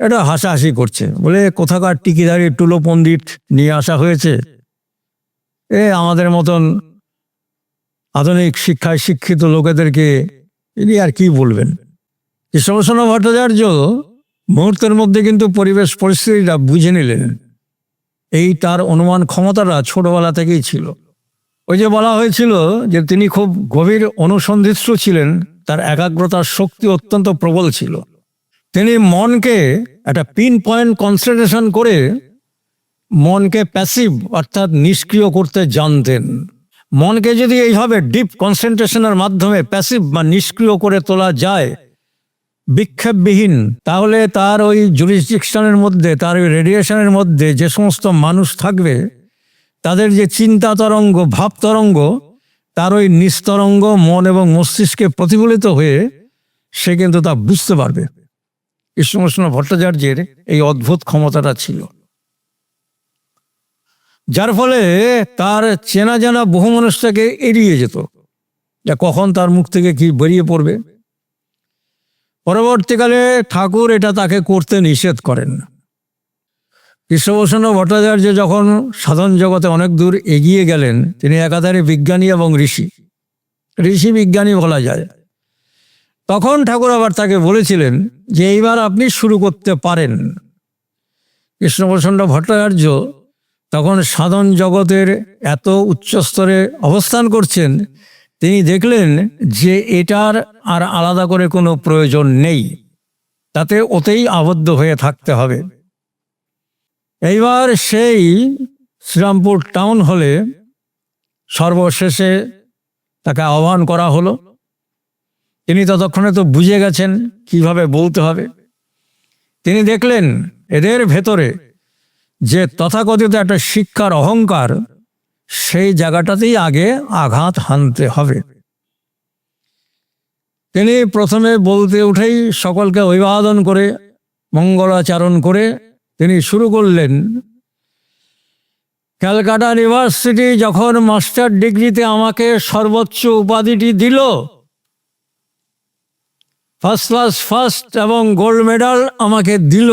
এটা হাসাহাসি করছে, বলে কোথাকার টিকিদারি টুলো পণ্ডিত নিয়ে আসা হয়েছে, আমাদের মতন আধুনিক শিক্ষায় শিক্ষিত লোকেদেরকে ইনি আর কি বলবেন। কৃষ্ণপ্রসন্ন ভট্টাচার্য মুহূর্তের মধ্যে কিন্তু পরিবেশ পরিস্থিতিটা বুঝে নিলেন। এই তার অনুমান ক্ষমতাটা ছোটবেলা থেকেই ছিল। ওই যে বলা হয়েছিল যে তিনি খুব গভীর অনুসন্ধিৎসু ছিলেন, তার একাগ্রতার শক্তি অত্যন্ত প্রবল ছিল। তিনি মনকে একটা পিন পয়েন্ট কনসেন্ট্রেশন করে মনকে প্যাসিভ অর্থাৎ নিষ্ক্রিয় করতে জানতেন। মনকে যদি এইভাবে ডিপ কনসেন্ট্রেশনের মাধ্যমে প্যাসিভ বা নিষ্ক্রিয় করে তোলা যায়, বিক্ষেপবিহীন, তাহলে তার ওই জুরিসডিকশনের মধ্যে, তার ওই রেডিয়েশনের মধ্যে যে সমস্ত মানুষ থাকবে, তাদের যে চিন্তা তরঙ্গ, ভাব তরঙ্গ, তার ওই নিস্তরঙ্গ মন এবং মস্তিষ্কে প্রতিফলিত হয়ে সে কিন্তু তা বুঝতে পারবে। কৃষ্ণপ্রসন্ন ভট্টাচার্যের এই অদ্ভুত ক্ষমতাটা ছিল, যার ফলে তার চেনা জানা বহু মানুষটাকে এড়িয়ে যেত, যা কখন তার মুখ থেকে কি বেরিয়ে পড়বে। পরবর্তীকালে ঠাকুর এটা তাকে করতে নিষেধ করেন। কৃষ্ণপ্রসন্ন ভট্টাচার্য যখন সাধন জগতে অনেক দূর এগিয়ে গেলেন, তিনি একাধারে বিজ্ঞানী এবং ঋষি বিজ্ঞানী বলা যায়। তখন ঠাকুর আবার তাকে বলেছিলেন যে এইবার আপনি শুরু করতে পারেন। কৃষ্ণপ্রসন্ন ভট্টাচার্য তখন সাধন জগতের এত উচ্চস্তরে অবস্থান করছেন, তিনি দেখলেন যে এটার আর আলাদা করে কোনো প্রয়োজন নেই, তাতে ওতেই আবদ্ধ হয়ে থাকতে হবে। এইবার সেই শ্রীরামপুর টাউন হলে সর্বশেষে তাকে আহ্বান করা হলো। তিনি ততক্ষণে তো বুঝে গেছেন কিভাবে বলতে হবে। তিনি দেখলেন এদের ভেতরে যে তথাকথিত একটা শিক্ষার অহংকার, সেই জায়গাটাতেই আগে আঘাত হানতে হবে। তিনি প্রথমে বলতে উঠেই সকলকে অভিবাদন করে মঙ্গলাচরণ করে তিনি শুরু করলেন, ক্যালকাটা ইউনিভার্সিটি যখন মাস্টার ডিগ্রিতে আমাকে সর্বোচ্চ উপাধিটি দিল, ফার্স্ট ক্লাস ফার্স্ট এবং গোল্ড মেডাল আমাকে দিল,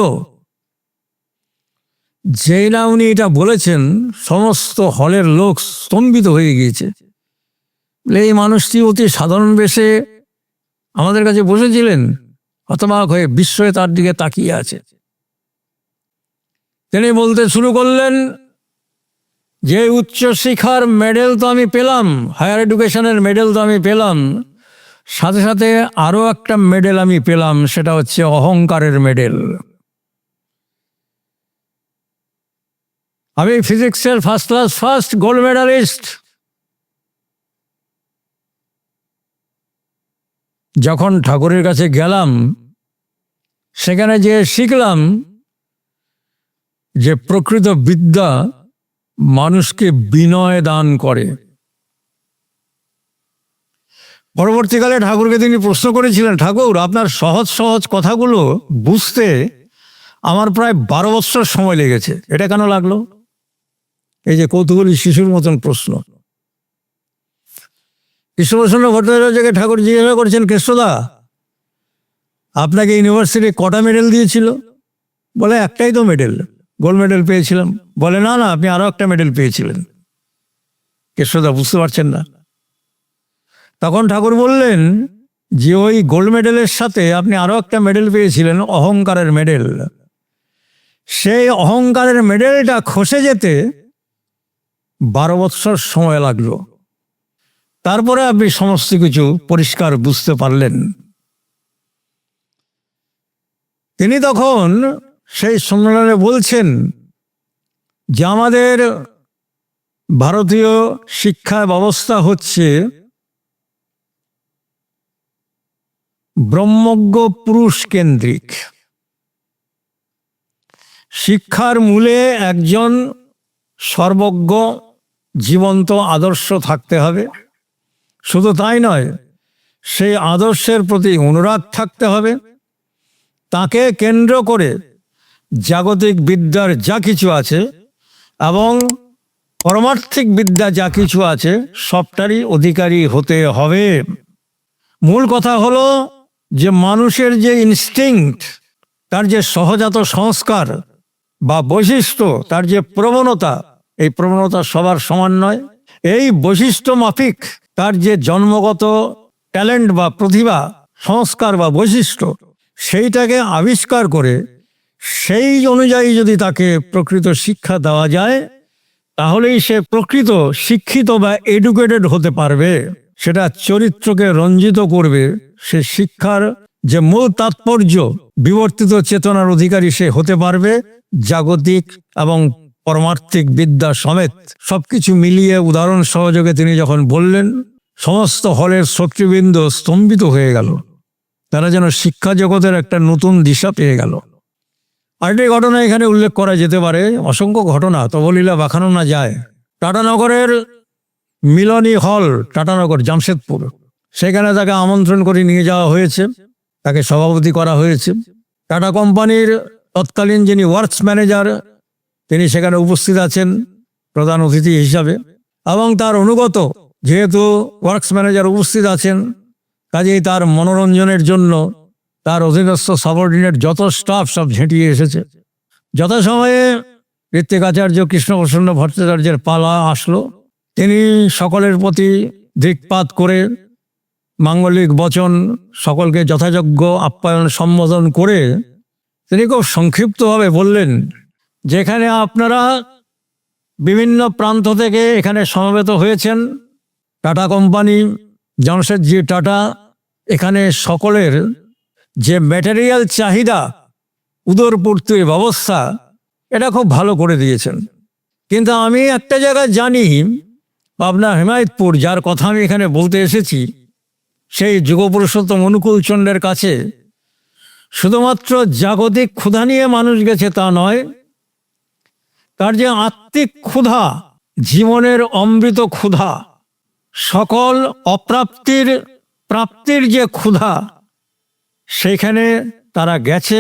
যেই না উনি এটা বলেছেন, সমস্ত হলের লোক স্তম্ভিত হয়ে গিয়েছে। এই মানুষটি অতি সাধারণ বেশে আমাদের কাছে বসেছিলেন, হতবাক হয়ে বিস্ময়ে তার দিকে তাকিয়ে আছে। তিনি বলতে শুরু করলেন যে উচ্চশিক্ষার মেডেল তো আমি পেলাম, হায়ার এডুকেশনের মেডেল তো আমি পেলাম, সাথে সাথে আরও একটা মেডেল আমি পেলাম, সেটা হচ্ছে অহংকারের মেডেল। আমি ফিজিক্সের first class first gold medallist. যখন ঠাকুরের কাছে গেলাম, সেখানে যে শিখলাম যে প্রকৃত বিদ্যা মানুষকে বিনয় দান করে। পরবর্তীকালে ঠাকুরকে তিনি প্রশ্ন করেছিলেন, ঠাকুর আপনার সহজ সহজ কথাগুলো বুঝতে আমার প্রায় 12 বছর সময় লেগেছে, এটা কেন লাগলো? এই যে কৌতূহলী শিশুর মতন প্রশ্ন। কৃষ্ণপ্রসন্ন ভট্টাচার্যকে ঠাকুর জিজ্ঞাসা করছেন, কৃষ্ণদা আপনাকে ইউনিভার্সিটি কটা মেডেল দিয়েছিল? বলে একটাই তো মেডেল, গোল্ড মেডেল পেয়েছিলাম। বলে না না, আপনি আরো একটা মেডেল পেয়েছিলেন। কৃষ্ণদা বুঝতে পারছেন না। তখন ঠাকুর বললেন যে ওই গোল্ড মেডেলের সাথে আপনি আরো একটা মেডেল পেয়েছিলেন, অহংকারের মেডেল। সেই অহংকারের মেডেলটা খসে যেতে 12 বছর সময় লাগলো, তারপরে আপনি সমস্ত কিছু পরিষ্কার বুঝতে পারলেন। তিনি তখন সেই সম্মেলনে বলছেন যে আমাদের ভারতীয় শিক্ষা ব্যবস্থা হচ্ছে ব্রহ্মজ্ঞ পুরুষ কেন্দ্রিক। শিক্ষার মূলে একজন সর্বজ্ঞ জীবন্ত আদর্শ থাকতে হবে। শুধু তাই নয়, সেই আদর্শের প্রতি অনুরাগ থাকতে হবে। তাকে কেন্দ্র করে জাগতিক বিদ্যার যা কিছু আছে এবং পরমার্থিক বিদ্যা যা কিছু আছে সবটারই অধিকারী হতে হবে। মূল কথা হলো যে মানুষের যে ইনস্টিংক্ট, তার যে সহজাত সংস্কার বা বৈশিষ্ট্য, তার যে প্রবণতা, এই প্রবণতা সবার সমান নয়। এই বৈশিষ্ট্য মাফিক তার যে জন্মগত ট্যালেন্ট বা প্রতিভা, সংস্কার বা বৈশিষ্ট্য, সেইটাকে আবিষ্কার করে সেই অনুযায়ী যদি তাকে প্রকৃত শিক্ষা দেওয়া যায়, তাহলেই সে প্রকৃত শিক্ষিত বা এডুকেটেড হতে পারবে। সেটা চরিত্রকে রঞ্জিত করবে। সে শিক্ষার যে মূল তাৎপর্য, বিবর্তিত চেতনার অধিকারী সে হতে পারবে। জাগতিক এবং পরমার্থিক বিদ্যা সমেত সবকিছু মিলিয়ে উদাহরণ সহযোগে তিনি যখন বললেন, সমস্ত হলের শ্রোতৃবৃন্দ স্তম্ভিত হয়ে গেল। তারা যেন শিক্ষা জগতের একটা নতুন দিশা পেয়ে গেল। আরেকটি ঘটনা এখানে উল্লেখ করা যেতে পারে, অসংখ্য ঘটনা তবলীলা বাখানো না যায়। টাটানগরের মিলনী হল, টাটানগর জামশেদপুর, সেখানে তাকে আমন্ত্রণ করে নিয়ে যাওয়া হয়েছে, তাকে সভাপতি করা হয়েছে। টাটা কোম্পানির তৎকালীন যিনি ওয়ার্কস ম্যানেজার, তিনি সেখানে উপস্থিত আছেন প্রধান অতিথি হিসাবে, এবং তার অনুগত, যেহেতু ওয়ার্কস ম্যানেজার উপস্থিত আছেন, কাজেই তার মনোরঞ্জনের জন্য তার অধীনস্থ সাবঅর্ডিনেট যত স্টাফ সব ঝেঁটিয়ে এসেছে। যথাসময়ে ঋত্বিকাচার্য কৃষ্ণপ্রসন্ন ভট্টাচার্যের পালা আসলো। তিনি সকলের প্রতি দৃকপাত করে মাঙ্গলিক বচন, সকলকে যথাযোগ্য আপ্যায়ন সম্বোধন করে তিনি খুব সংক্ষিপ্তভাবে বললেন, যেখানে আপনারা বিভিন্ন প্রান্ত থেকে এখানে সমবেত হয়েছেন, টাটা কোম্পানি, জামশেদজি টাটা, এখানে সকলের যে ম্যাটেরিয়াল চাহিদা, উদরপূর্তির ব্যবস্থা, এটা খুব ভালো করে দিয়েছেন। কিন্তু আমি একটা জায়গা জানি, পাবনা হেমায়তপুর, যার কথা আমি এখানে বলতে এসেছি, সেই যুগপুরুষোত্তম অনুকূলচন্দ্রের কাছে শুধুমাত্র জাগতিক ক্ষুধা নিয়ে মানুষ গেছে তা নয়, তার যে আত্মিক ক্ষুধা, জীবনের অমৃত ক্ষুধা, সকল অপ্রাপ্তির প্রাপ্তির যে ক্ষুধা, সেখানে তারা গেছে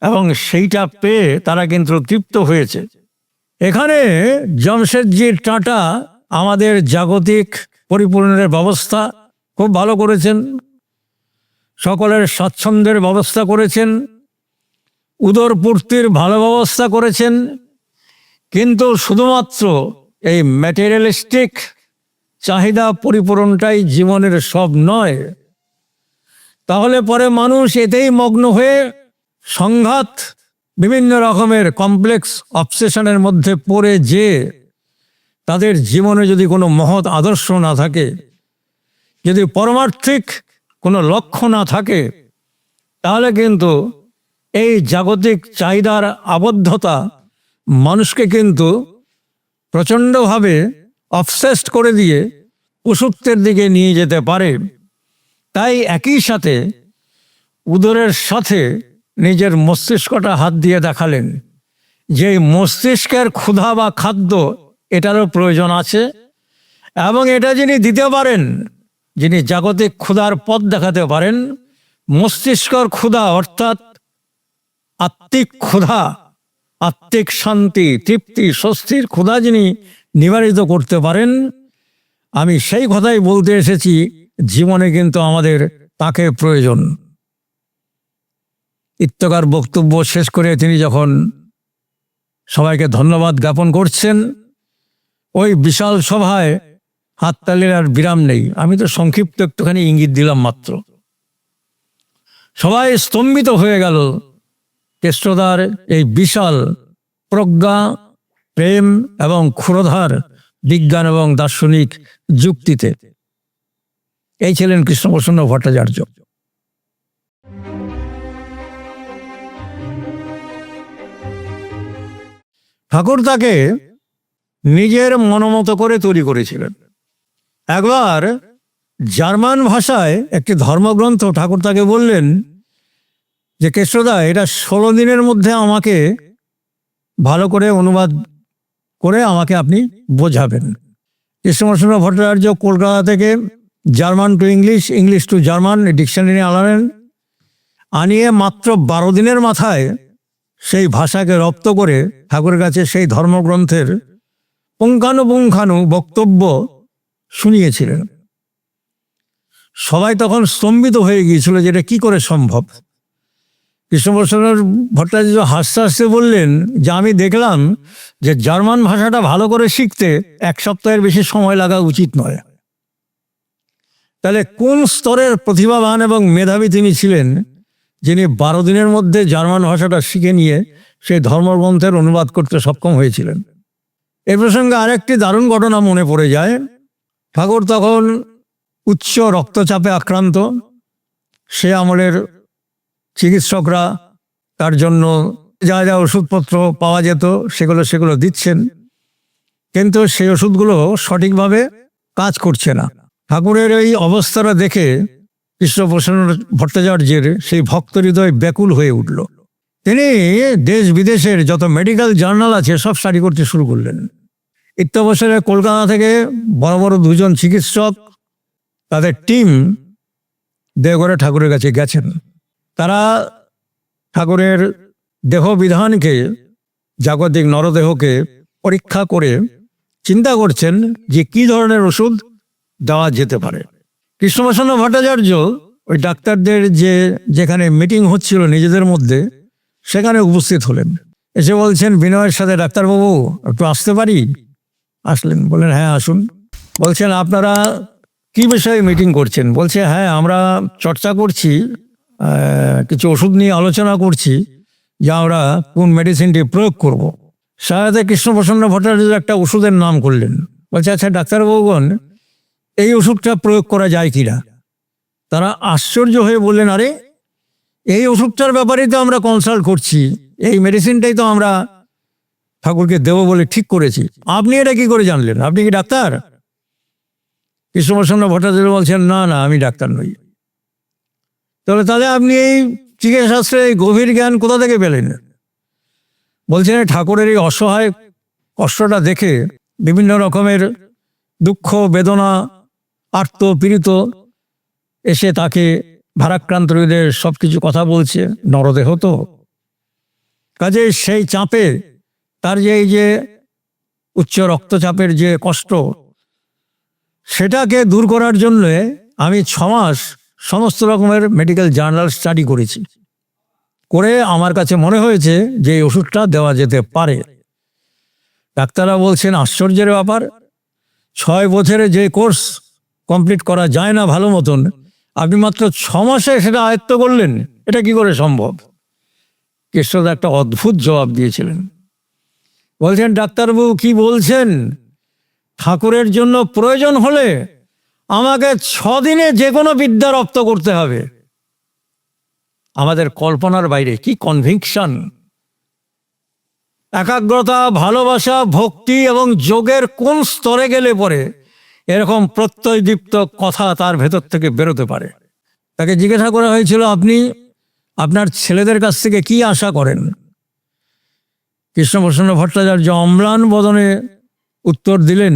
এবং সেইটা পেয়ে তারা কিন্তু তৃপ্ত হয়েছে। এখানে জামশেদজি টাটা আমাদের জাগতিক পরিপূরণের ব্যবস্থা খুব ভালো করেছেন, সকলের স্বাচ্ছন্দ্যের ব্যবস্থা করেছেন, উদরপূর্তির ভালো ব্যবস্থা করেছেন। কিন্তু শুধুমাত্র এই ম্যাটেরিয়ালিস্টিক চাহিদা পরিপূরণটাই জীবনের সব নয়। তাহলে পরে মানুষ এতেই মগ্ন হয়ে সংঘাত, বিভিন্ন রকমের কমপ্লেক্স অবসেশনের মধ্যে পড়ে যে তাদের জীবনে যদি কোনো মহৎ আদর্শ না থাকে, যদি পরমার্থিক কোনো লক্ষ্য না থাকে, তাহলে কিন্তু এই জাগতিক চাহিদার আবদ্ধতা মানুষকে কিন্তু প্রচণ্ডভাবে অবসেসড করে দিয়ে পশুত্বের দিকে নিয়ে যেতে পারে। তাই একই সাথে উদরের সাথে নিজের মস্তিষ্কটা হাত দিয়ে দেখালেন যে মস্তিষ্কের ক্ষুধা বা খাদ্য এটারও প্রয়োজন আছে, এবং এটা যিনি দিতে পারেন, যিনি জাগতিক ক্ষুধার পথ দেখাতে পারেন, মস্তিষ্কর ক্ষুধা অর্থাৎ আত্মিক ক্ষুধা, আত্মিক শান্তি, তৃপ্তি, স্বস্তির ক্ষুধা যিনি নিবারিত করতে পারেন, আমি সেই কথাই বলতে এসেছি, জীবনে কিন্তু আমাদের তাকে প্রয়োজন। ইত্যকার বক্তব্য শেষ করে তিনি যখন সবাইকে ধন্যবাদ জ্ঞাপন করছেন, ওই বিশাল সভায় হাততালির আর বিরাম নেই। আমি তো সংক্ষিপ্ত একটুখানি ইঙ্গিত দিলাম মাত্র। সবাই স্তম্ভিত হয়ে গেল কেষ্টদার এই বিশাল প্রজ্ঞা, প্রেম এবং ক্ষুরধার বিজ্ঞান এবং দার্শনিক যুক্তিতে। এই ছিলেন কৃষ্ণপ্রসন্ন ভট্টাচার্য। ঠাকুর তাকে নিজের মনোমতো করে তৈরি করেছিলেন। একবার জার্মান ভাষায় একটি ধর্মগ্রন্থ ঠাকুর তাকে বললেন যে কেষ্টদা, এটা 16 দিনের মধ্যে আমাকে ভালো করে অনুবাদ করে আমাকে আপনি বোঝাবেন। কৃষ্ণপ্রসন্ন ভট্টাচার্য কলকাতা থেকে German to English, English to German dictionary আনালেন। আনিয়ে মাত্র 12 দিনের মাথায় সেই ভাষাকে রপ্ত করে ঠাকুরের কাছে সেই ধর্মগ্রন্থের পুঙ্খানুপুঙ্খানু বক্তব্য শুনিয়েছিলেন। সবাই তখন স্তম্ভিত হয়ে গিয়েছিল যে এটা কি করে সম্ভব। কৃষ্ণপ্রসন্ন ভট্টাচার্য হাসতে হাসতে বললেন যে আমি দেখলাম যে জার্মান ভাষাটা ভালো করে শিখতে 1 সপ্তাহের বেশি সময় লাগা উচিত নয়। তাহলে কোন স্তরের প্রতিভাবান এবং মেধাবী তিনি ছিলেন, যিনি 12 দিনের মধ্যে জার্মান ভাষাটা শিখে নিয়ে সেই ধর্মগ্রন্থের অনুবাদ করতে সক্ষম হয়েছিলেন। এ প্রসঙ্গে আরেকটি দারুণ ঘটনা মনে পড়ে যায়। ঠাকুর তখন উচ্চ রক্তচাপে আক্রান্ত। সে আমলের চিকিৎসকরা তার জন্য যা যা ওষুধপত্র পাওয়া যেত সেগুলো দিচ্ছেন, কিন্তু সেই ওষুধগুলো সঠিকভাবে কাজ করছে না। ঠাকুরের এই অবস্থাটা দেখে কৃষ্ণপ্রসন্ন ভট্টাচার্যের সেই ভক্ত হৃদয় ব্যাকুল হয়ে উঠল। তিনি দেশ বিদেশের যত মেডিকেল জার্নাল আছে সব স্টাডি করতে শুরু করলেন। ইত্যবসরে কলকাতা থেকে বড় বড় 2 জন চিকিৎসক তাদের টিম দেওঘরে ঠাকুরের কাছে গেছেন। তারা ঠাকুরের দেহ বিধানকে, জাগতিক নরদেহকে পরীক্ষা করে চিন্তা করছেন যে কি ধরনের ওষুধ দেওয়া যেতে পারে। কৃষ্ণপ্রসন্ন ভট্টাচার্য ওই ডাক্তারদের যেখানে মিটিং হচ্ছিল নিজেদের মধ্যে, সেখানে উপস্থিত হলেন। এসে বলছেন বিনয়ের সাথে, ডাক্তারবাবু একটু আসতে পারি? আসলেন, বললেন হ্যাঁ আসুন। বলছেন আপনারা কি বিষয়ে মিটিং করছেন? বলছে হ্যাঁ আমরা চর্চা করছি, কিছু ওষুধ নিয়ে আলোচনা করছি যে আমরা কোন মেডিসিনটি প্রয়োগ করব। সাথে কৃষ্ণপ্রসন্ন ভট্টাচার্য একটা ওষুধের নাম করলেন। বলছে আচ্ছা ডাক্তারবাবুগণ, এই ওষুধটা প্রয়োগ করা যায় কিনা? তারা আশ্চর্য হয়ে বললেন, আরে এই ওষুধটার ব্যাপারেই তো আমরা কনসাল্ট করছি, এই মেডিসিনটাই তো আমরা ঠাকুরকে দেব বলে ঠিক করেছি, আপনি এটা কি করে জানলেন? আপনি কি ডাক্তার? কৃষ্ণপ্রসন্ন ভট্টাচার্য বলছেন না না, আমি ডাক্তার নই। তাহলে আপনি এই চিকিৎসা শাস্ত্রে এই গভীর জ্ঞান কোথা থেকে পেলেন? বলছেন ঠাকুরের এই অসহায় কষ্টটা দেখে বিভিন্ন রকমের দুঃখ বেদনা আর্ত পীড়িত এসে তাকে ভারাক্রান্ত হৃদয়ে সবকিছু কথা বলছে। নরদেহ তো, কাজে সেই চাপে তার এই যে উচ্চ রক্তচাপের যে কষ্ট, সেটাকে দূর করার জন্য আমি 6 মাস সমস্ত রকমের মেডিকেল জার্নাল স্টাডি করেছি। করে আমার কাছে মনে হয়েছে যে এই ওষুধটা দেওয়া যেতে পারে। ডাক্তাররা বলছেন আশ্চর্যের ব্যাপার, 6 বছরে যে কোর্স কমপ্লিট করা যায় না ভালো মতন, আপনি মাত্র 6 মাসে সেটা আয়ত্ত করলেন, এটা কি করে সম্ভব? কৃষ্ণদা একটা অদ্ভুত জবাব দিয়েছিলেন। বলছেন ডাক্তারবাবু কি বলছেন? ঠাকুরের জন্য প্রয়োজন হলে আমাকে 6 দিনে যে কোনো বিদ্যা রপ্ত করতে হবে। আমাদের কল্পনার বাইরে, কি কনভিকশন! একাগ্রতা, ভালোবাসা, ভক্তি এবং যোগের কোন স্তরে গেলে পরে এরকম প্রত্যয়দীপ্ত কথা তার ভেতর থেকে বেরোতে পারে? তাকে জিজ্ঞাসা করা হয়েছিল, আপনি আপনার ছেলেদের কাছ থেকে কি আশা করেন? কৃষ্ণপ্রসন্ন ভট্টাচার্য অম্লান বদনে উত্তর দিলেন,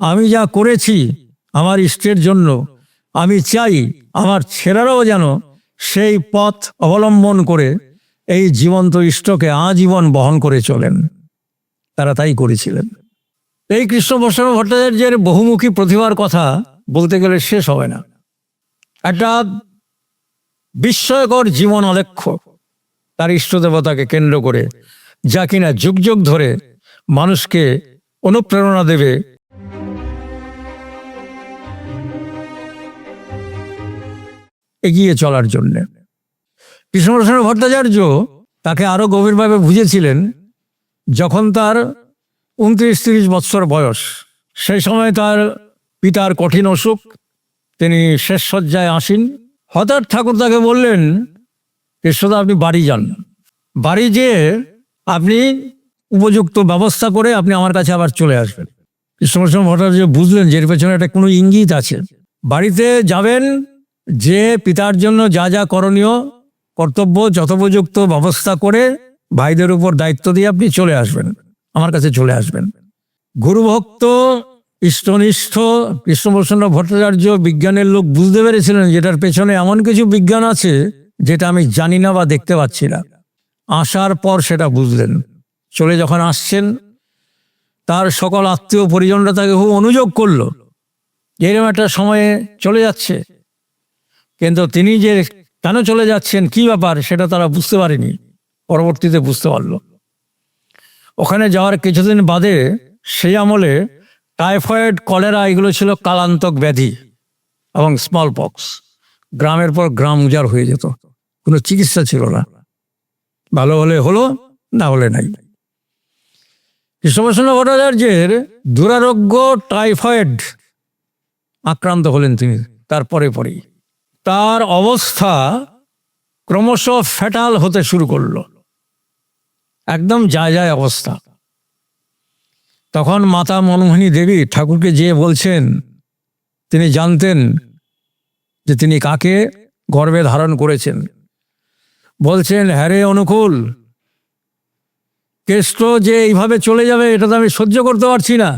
আমি যা করেছি আমার ইষ্টের জন্য, আমি চাই আমার ছেলেরাও যেন সেই পথ অবলম্বন করে এই জীবন্ত ইষ্টকে আজীবন বহন করে চলেন। তারা তাই করেছিলেন। এই কৃষ্ণপ্রসন্ন ভট্টাচার্যের বহুমুখী প্রতিভার কথা বলতে গেলে শেষ হবে না। একটা বিস্ময়কর জীবন আলেখ্য তার ইষ্টদেবতাকে কেন্দ্র করে, যা কিনা যুগ যুগ ধরে মানুষকে অনুপ্রেরণা দেবে এগিয়ে চলার জন্য। কৃষ্ণপ্রসন্ন ভট্টাচার্য তাকে আরো গভীরভাবে বুঝেছিলেন যখন তার 29-30 বৎসর বয়স। সেই সময় তার পিতার কঠিন অসুখ, তিনি শেষ শয্যায় আসীন। হঠাৎ ঠাকুর তাকে বললেন, কৃষ্ণদা আপনি বাড়ি যান, বাড়ি যেয়ে আপনি উপযুক্ত ব্যবস্থা করে আপনি আমার কাছে আবার চলে আসবেন। কৃষ্ণপ্রসন্ন ভট্টাচার্য বুঝলেন যে এর পেছনে একটা কোনো ইঙ্গিত আছে। বাড়িতে যাবেন, যে পিতার জন্য যা যা করণীয় কর্তব্য যথোপযুক্ত ব্যবস্থা করে ভাইদের উপর দায়িত্ব দিয়ে আপনি চলে আসবেন, আমার কাছে চলে আসবেন। গুরুভক্ত ইষ্টনিষ্ঠ কৃষ্ণপ্রসন্ন ভট্টাচার্য বিজ্ঞানের লোক বুঝতে পেরেছিলেন যেটার পেছনে এমন কিছু বিজ্ঞান আছে যেটা আমি জানি না বা দেখতে পাচ্ছি না। আসার পর সেটা বুঝলেন। চলে যখন আসছেন, তার সকল আত্মীয় পরিজনরা তাকে খুব অনুযোগ করলো, এরকম একটা সময়ে চলে যাচ্ছে। কিন্তু তিনি যে কেন চলে যাচ্ছেন, কি ব্যাপার, সেটা তারা বুঝতে পারেনি। পরবর্তীতে বুঝতে পারল। ওখানে যাওয়ার কিছুদিন বাদে সেই আমলে টাইফয়েড, কলেরা এগুলো ছিল কালান্তক ব্যাধি, এবং স্মল পক্স। গ্রামের পর গ্রাম উজাড় হয়ে যেত, কোনো চিকিৎসা ছিল না। ভালো হলে হলো, না হলে নাই। কৃষ্ণপ্রসন্ন ভট্টাচার্যের দুরারোগ্য টাইফয়েড আক্রান্ত হলেন তিনি। তারপরে পরেই তার অবস্থা ক্রমশ ফ্যাটাল হতে শুরু করলো, একদম যায় যায় অবস্থা। তখন মাতা মনমোহিনী দেবী ঠাকুরকে যেয়ে বলছেন, তিনি জানতেন যে তিনি কাকে গর্ভে ধারণ করেছেন। বলছেন, হ্যারে অনুকূল, কেষ্ট যে এইভাবে চলে যাবে এটা তো আমি সহ্য করতে পারছি না,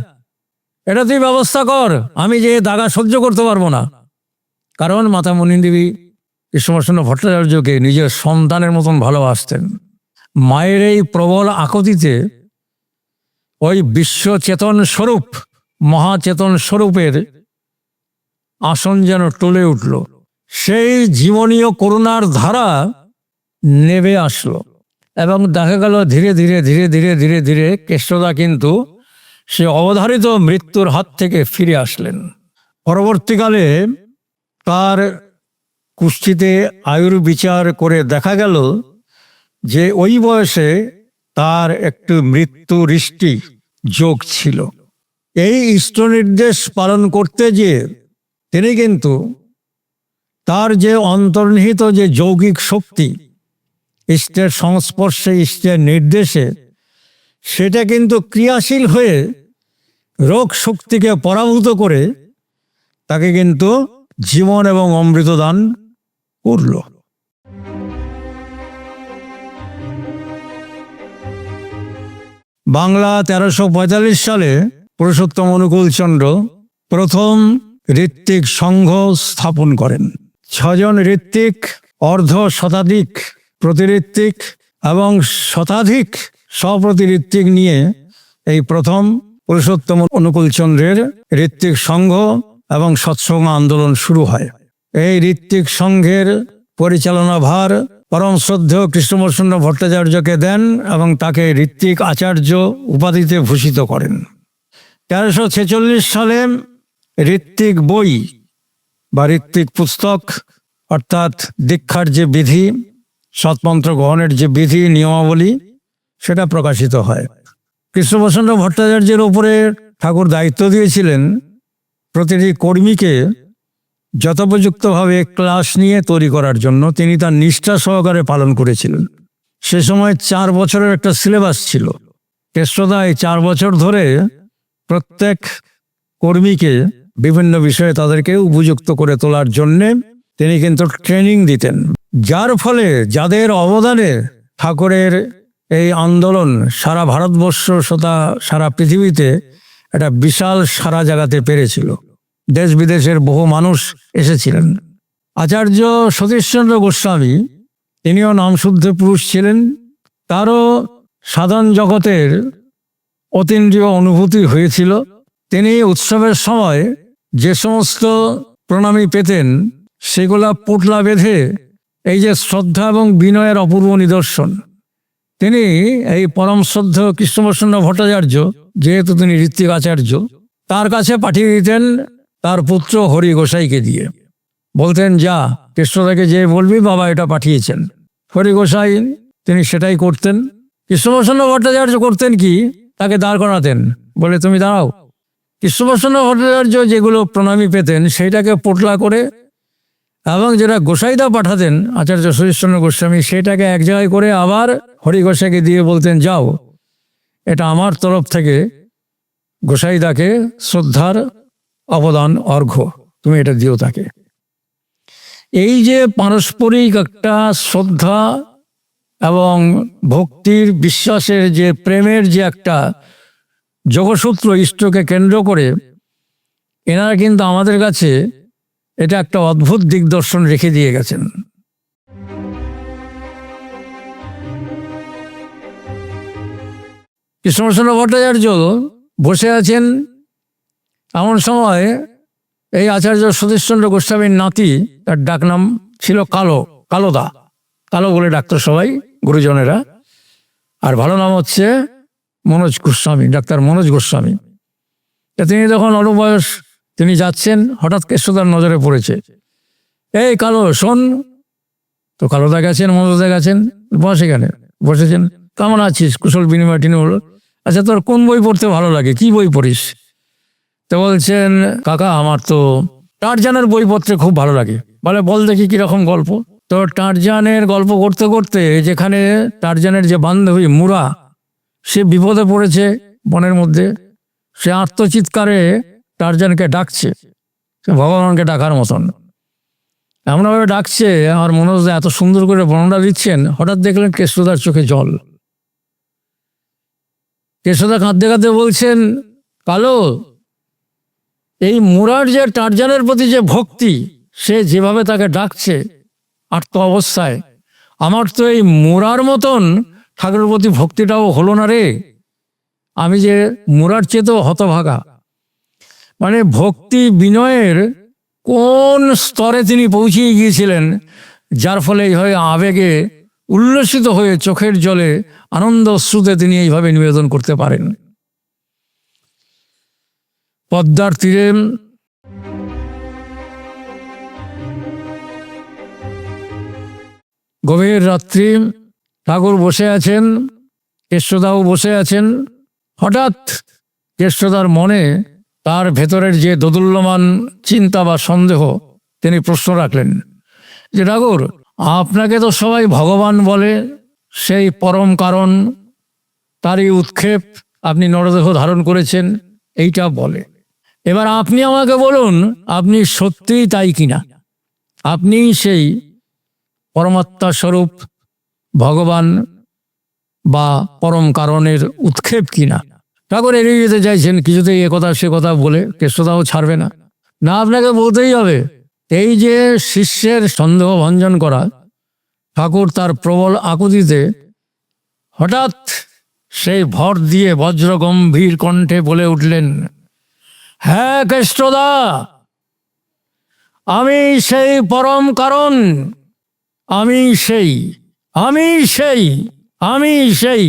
এটা তুই ব্যবস্থা কর, আমি যে দাগা সহ্য করতে পারবো না। কারণ মাতা মনমোহিনী দেবী কৃষ্ণপ্রসন্ন ভট্টাচার্যকে নিজের সন্তানের মতন ভালোবাসতেন। মায়ের এই প্রবল আকুতিতে ওই বিশ্বচেতন স্বরূপ, মহাচেতন স্বরূপের আসন যেন টলে উঠল। সেই জীবনীয় করুণার ধারা নেবে আসলো, এবং দেখা গেল ধীরে ধীরে ধীরে ধীরে ধীরে ধীরে কেষ্টদা কিন্তু সে অবধারিত মৃত্যুর হাত থেকে ফিরে আসলেন। পরবর্তীকালে তার কুষ্ঠিতে আয়ুর বিচার করে দেখা গেল যে ওই বয়সে তার একটু মৃত্যু হৃষ্টি যোগ ছিল। এই ইষ্ট নির্দেশ পালন করতে গিয়ে তিনি কিন্তু তার যে অন্তর্নিহিত যে যৌগিক শক্তি, ইষ্টের সংস্পর্শে, ইষ্টের নির্দেশে, সেটা কিন্তু ক্রিয়াশীল হয়ে রোগ শক্তিকে পরাভূত করে তাকে কিন্তু জীবন এবং অমৃত দান করল। বাংলা 1345 সালে পুরুষোত্তম অনুকূলচন্দ্র প্রথম ঋত্বিক সংঘ স্থাপন করেন। 6 জন ঋত্বিক, অর্ধ শতাধিক প্রতিঋত্বিক এবং শতাধিক স্বপ্রতিঋত্বিক নিয়ে এই প্রথম পুরুষোত্তম অনুকূলচন্দ্রের ঋত্বিক সংঘ এবং সৎসঙ্গ আন্দোলন শুরু হয়। এই ঋত্বিক সংঘের পরিচালনা ভার পরম শ্রদ্ধেয় কৃষ্ণপ্রসন্ন ভট্টাচার্যকে দেন এবং তাকে ঋত্বিক আচার্য উপাধিতে ভূষিত করেন। 1346 সালে ঋত্বিক বই বা ঋত্বিক পুস্তক, অর্থাৎ দীক্ষার যে বিধি, সৎমন্ত্র গ্রহণের যে বিধি নিয়মাবলী, সেটা প্রকাশিত হয়। কৃষ্ণপ্রসন্ন ভট্টাচার্যের উপরে ঠাকুর দায়িত্ব দিয়েছিলেন প্রতিটি কর্মীকে যথোপযুক্তভাবে ক্লাস নিয়ে তৈরি করার জন্য। তিনি তার নিষ্ঠা সহকারে পালন করেছিলেন। সে সময় 4 বছরের একটা সিলেবাস ছিল। কেষ্টদা এই 4 বছর ধরে প্রত্যেক কর্মীকে বিভিন্ন বিষয়ে তাদেরকে উপযুক্ত করে তোলার জন্যে তিনি কিন্তু ট্রেনিং দিতেন। যার ফলে যাদের অবদানে ঠাকুরের এই আন্দোলন সারা ভারতবর্ষ তথা সারা পৃথিবীতে একটা বিশাল সারা জাগাতে পেরেছিল। দেশ বিদেশের বহু মানুষ এসেছিলেন। আচার্য সতীশচন্দ্র গোস্বামী, তিনিও নামশুদ্ধ পুরুষ ছিলেন। তারও সাধারণ জগতের অতীন্দ্রিয় অনুভূতি হয়েছিল। তিনি উৎসবের সময় যে সমস্ত প্রণামী পেতেন সেগুলা পোটলা বেঁধে, এই যে শ্রদ্ধা এবং বিনয়ের অপূর্ব নিদর্শন, তিনি এই পরম শ্রদ্ধ কৃষ্ণপ্রসন্ন ভট্টাচার্য, যেহেতু তিনি ঋত্বিক আচার্য, তার কাছে পাঠিয়ে দিতেন তার পুত্র হরি গোসাইকে দিয়ে। বলতেন, যা কৃষ্ণদাকে যে বলবি বাবা এটা পাঠিয়েছেন। হরি গোসাই তিনি সেটাই করতেন। কৃষ্ণপ্রসন্ন ভট্টাচার্য করতেন কি, তাকে দাঁড় করাতেন, বলে তুমি দাঁড়াও। কৃষ্ণপ্রসন্ন ভট্টাচার্য যেগুলো প্রণামী পেতেন সেইটাকে পোটলা করে, এবং যেটা গোসাইদা পাঠাতেন আচার্য সতীশচন্দ্র গোস্বামী, সেটাকে এক জায়গায় করে আবার হরি গোসাইকে দিয়ে বলতেন, যাও এটা আমার তরফ থেকে গোসাইদাকে শ্রদ্ধার অবদান, অর্ঘ্য, তুমি এটা দিও তাকে। এই যে পারস্পরিক একটা শ্রদ্ধা এবং ভক্তির, বিশ্বাসের যে প্রেমের যে একটা যোগসূত্র ইষ্টকে কেন্দ্র করে, এনারা কিন্তু আমাদের কাছে এটা একটা অদ্ভুত দিগদর্শন রেখে দিয়ে গেছেন। কৃষ্ণপ্রসন্ন ভট্টাচার্য বসে আছেন, এমন সময় এই আচার্য সতীশচন্দ্র গোস্বামীর নাতি, তার ডাকনাম ছিল কালোদা, কালো বলে ডাক্তার সবাই গুরুজনেরা, আর ভালো নাম হচ্ছে মনোজ গোস্বামী, ডাক্তার মনোজ গোস্বামী। তিনি তখন অল্প বয়স, তিনি যাচ্ছেন, হঠাৎ কেষ্টদার নজরে পড়েছে। এই কালো শোন, তো কালোদা গেছেন, মনোজদা গেছেন, বস এখানে, বসেছেন। কেমন আছিস, কুশল বিনিময় টিনি হলো। আচ্ছা তোর কোন বই পড়তে ভালো লাগে, কি বই পড়িস? তো বলছেন, কাকা আমার তো টারজানের বই পড়তে খুব ভালো লাগে। বলে, বল দেখি কিরকম গল্প। তো টারজানের গল্প করতে করতে, যেখানে টারজানের যে বান্ধবী মুরা, সে বিপদে পড়েছে বনের মধ্যে, সে আত্মচিৎকারে টারজানকে ডাকছে, সে ভগবানকে ডাকার মতন এমনভাবে ডাকছে। আমার মনোজ এত সুন্দর করে বর্ণনা দিচ্ছেন, হঠাৎ দেখলেন কেষ্টদার চোখে জল। কেষ্টদা কাঁদতে কাঁদতে বলছেন, কালো, এই মুরার যে টারজানের প্রতি যে ভক্তি, সে যেভাবে তাকে ডাকছে আর্ত অবস্থায়, আমার তো এই মুরার মতন ঠাকুরের প্রতি ভক্তিটাও হলো না রে। আমি যে মুরার চেয়েও হতভাগা। মানে ভক্তি বিনয়ের কোন স্তরে তিনি পৌঁছিয়ে গিয়েছিলেন, যার ফলে এইভাবে আবেগে উল্লসিত হয়ে চোখের জলে আনন্দ অশ্রুতে তিনি এইভাবে নিবেদন করতে পারেন। পদ্মার তীরে গভীর রাত্রি, ঠাকুর বসে আছেন, কেষ্টদাও বসে আছেন। হঠাৎ কেষ্টদার মনে তার ভেতরের যে দোদুল্যমান চিন্তা বা সন্দেহ, তিনি প্রশ্ন রাখলেন যে, ঠাকুর আপনাকে তো সবাই ভগবান বলে, সেই পরম কারণ, তারই উৎক্ষেপ, আপনি নরদেহ ধারণ করেছেন, এইটা বলে। এবার আপনি আমাকে বলুন, আপনি সত্যিই তাই কিনা, আপনি সেই পরমাত্মা স্বরূপ ভগবান বা পরম কারণের উৎক্ষেপ কিনা। ঠাকুর এড়িয়ে যেতে চাইছেন, কিছুতেই এ কথা সে কথা বলে কেষ্টদাও ছাড়বে না। না, আপনাকে বলতেই হবে। এই যে শিষ্যের সন্দেহ ভঞ্জন করা, ঠাকুর তার প্রবল আকুতিতে হঠাৎ সেই ভর দিয়ে বজ্র গম্ভীর কণ্ঠে বলে উঠলেন, হ্যাঁ কেষ্টদা, আমি সেই পরম কারণ, আমি সেই, আমি সেই, আমি সেই।